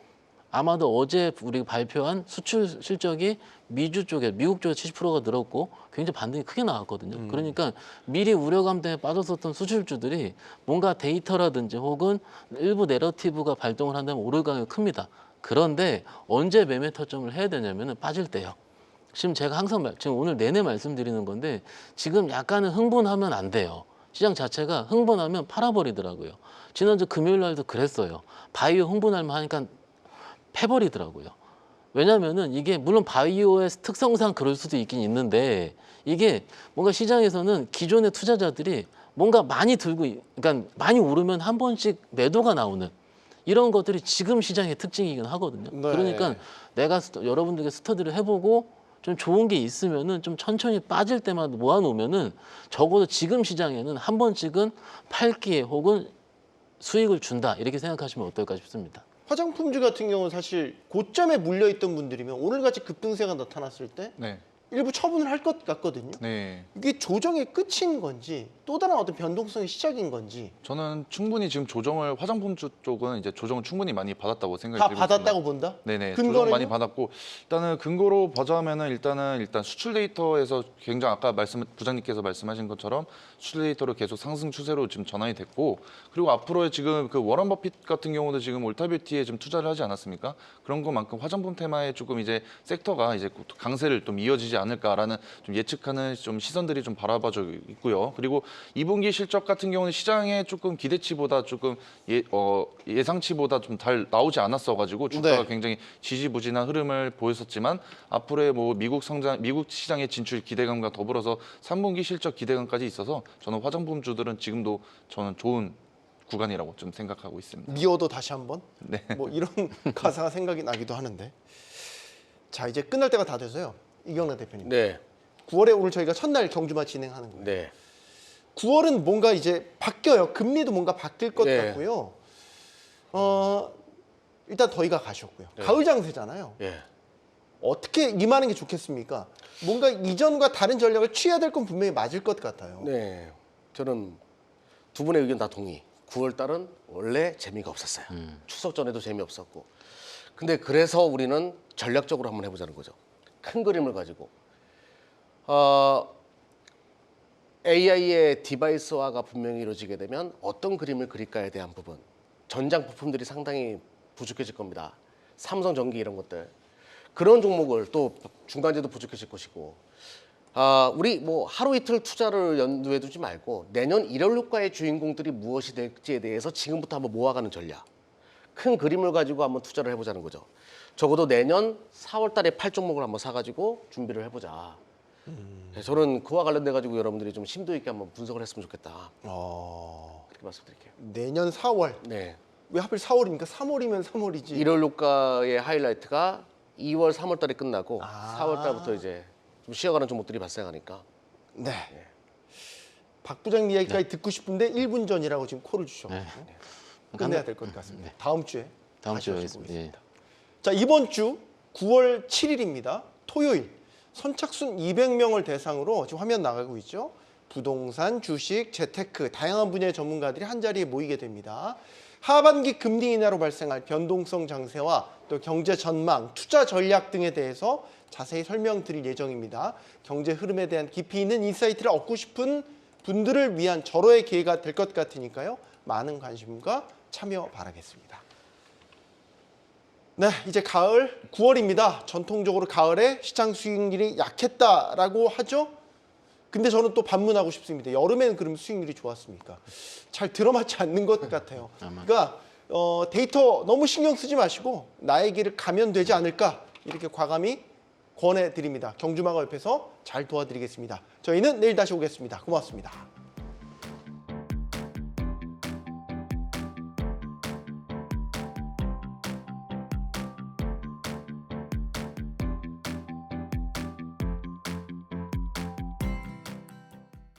아마도 어제 우리가 발표한 수출 실적이 미국 쪽에 70%가 늘었고 굉장히 반등이 크게 나왔거든요. 그러니까 미리 우려감 때문에 빠졌었던 수출주들이 뭔가 데이터라든지 혹은 일부 내러티브가 발동을 한다면 오를 가능성이 큽니다. 그런데 언제 매매 타점을 해야 되냐면 빠질 때요. 지금 제가 항상 지금 오늘 내내 말씀드리는 건데 지금 약간은 흥분하면 안 돼요. 시장 자체가 흥분하면 팔아버리더라고요. 지난주 금요일 날도 그랬어요. 바이오 흥분하면 하니까 패버리더라고요. 왜냐면은 이게 물론 바이오의 특성상 그럴 수도 있긴 있는데 이게 뭔가 시장에서는 기존의 투자자들이 뭔가 많이 들고 그러니까 많이 오르면 한 번씩 매도가 나오는 이런 것들이 지금 시장의 특징이긴 하거든요. 네. 그러니까 내가 여러분들께 스터디를 해보고 좀 좋은 게 있으면은 좀 천천히 빠질 때만 모아놓으면은 적어도 지금 시장에는 한 번씩은 팔기에 혹은 수익을 준다 이렇게 생각하시면 어떨까 싶습니다. 화장품주 같은 경우는 사실 고점에 물려있던 분들이면 오늘같이 급등세가 나타났을 때 네. 일부 처분을 할 것 같거든요. 네. 이게 조정의 끝인 건지 또 다른 어떤 변동성의 시작인 건지 저는 충분히 지금 조정을 화장품주 쪽은 이제 조정을 충분히 많이 받았다고 다 생각이 들고 받았다고 있습니다. 본다? 네네. 조정 근거는요? 많이 받았고 일단은 근거로 보자면은 일단 수출 데이터에서 굉장히 아까 부장님께서 말씀하신 것처럼 수출 데이터로 계속 상승 추세로 지금 전환이 됐고 그리고 앞으로의 지금 그 워런 버핏 같은 경우도 지금 올타뷰티에 좀 투자를 하지 않았습니까? 그런 것만큼 화장품 테마에 조금 이제 섹터가 이제 강세를 좀 이어지지 않을까라는 좀 예측하는 좀 시선들이 좀 바라봐져 있고요. 그리고 2분기 실적 같은 경우는 시장에 조금 기대치보다 조금 예상치보다 좀 잘 나오지 않았어가지고 주가가 네. 굉장히 지지부진한 흐름을 보였었지만 앞으로의 뭐 미국 시장의 진출 기대감과 더불어서 3분기 실적 기대감까지 있어서 저는 화장품주들은 지금도 저는 좋은 구간이라고 좀 생각하고 있습니다. 미워도 다시 한번? 네. 뭐 이런 가사가 생각이 나기도 하는데 자 이제 끝날 때가 다 돼서요. 이경란 대표님. 네. 9월에 오늘 저희가 첫날 경주마 진행하는 거예요. 네. 9월은 뭔가 이제 바뀌어요. 금리도 뭔가 바뀔 것 네. 같고요. 일단 더위가 가셨고요. 네. 가을 장세잖아요. 예. 어떻게 임하는 게 좋겠습니까? 뭔가 이전과 다른 전략을 취해야 될 건 분명히 맞을 것 같아요. 네. 저는 두 분의 의견 다 동의. 9월 달은 원래 재미가 없었어요. 추석 전에도 재미없었고. 근데 그래서 우리는 전략적으로 한번 해보자는 거죠. 큰 그림을 가지고. AI의 디바이스화가 분명히 이루어지게 되면 어떤 그림을 그릴까에 대한 부분. 전장 부품들이 상당히 부족해질 겁니다. 삼성전기 이런 것들. 그런 종목을 또 중간재도 부족해질 것이고. 우리 뭐 하루 이틀 투자를 염두에 두지 말고 내년 1월 효과의 주인공들이 무엇이 될지에 대해서 지금부터 한번 모아가는 전략. 큰 그림을 가지고 한번 투자를 해보자는 거죠. 적어도 내년 4월 달에 팔 종목을 한번 사가지고 준비를 해보자. 네, 저는 그와 관련돼 가지고 여러분들이 좀 심도 있게 한번 분석을 했으면 좋겠다. 그렇게 말씀드릴게요. 내년 4월. 네. 왜 하필 4월입니까? 3월이면 3월이지. 1월 효과의 하이라이트가 2월, 3월 달에 끝나고 4월 달부터 이제 좀 쉬어가는 종목들이 발생하니까. 네. 박 부장님 이야기까지 듣고 싶은데 1분 전이라고 지금 콜을 주셔가지고 끝내야 될 것 같습니다. 다음 주에 다음 다시 주에 하겠습니다. 예. 자 이번 주 9월 7일입니다. 토요일 선착순 200명을 대상으로 지금 화면 나가고 있죠. 부동산, 주식, 재테크 다양한 분야의 전문가들이 한 자리에 모이게 됩니다. 하반기 금리 인하로 발생할 변동성 장세와 또 경제 전망, 투자 전략 등에 대해서 자세히 설명드릴 예정입니다. 경제 흐름에 대한 깊이 있는 인사이트를 얻고 싶은 분들을 위한 절호의 기회가 될 것 같으니까요. 많은 관심과 참여 바라겠습니다. 네, 이제 가을 9월입니다. 전통적으로 가을에 시장 수익률이 약했다라고 하죠. 근데 저는 또 반문하고 싶습니다. 여름에는 그럼 수익률이 좋았습니까? 잘 들어맞지 않는 것 같아요. 그러니까 데이터 너무 신경 쓰지 마시고 나의 길을 가면 되지 않을까 이렇게 과감히 권해드립니다. 경주마가 옆에서 잘 도와드리겠습니다. 저희는 내일 다시 오겠습니다. 고맙습니다.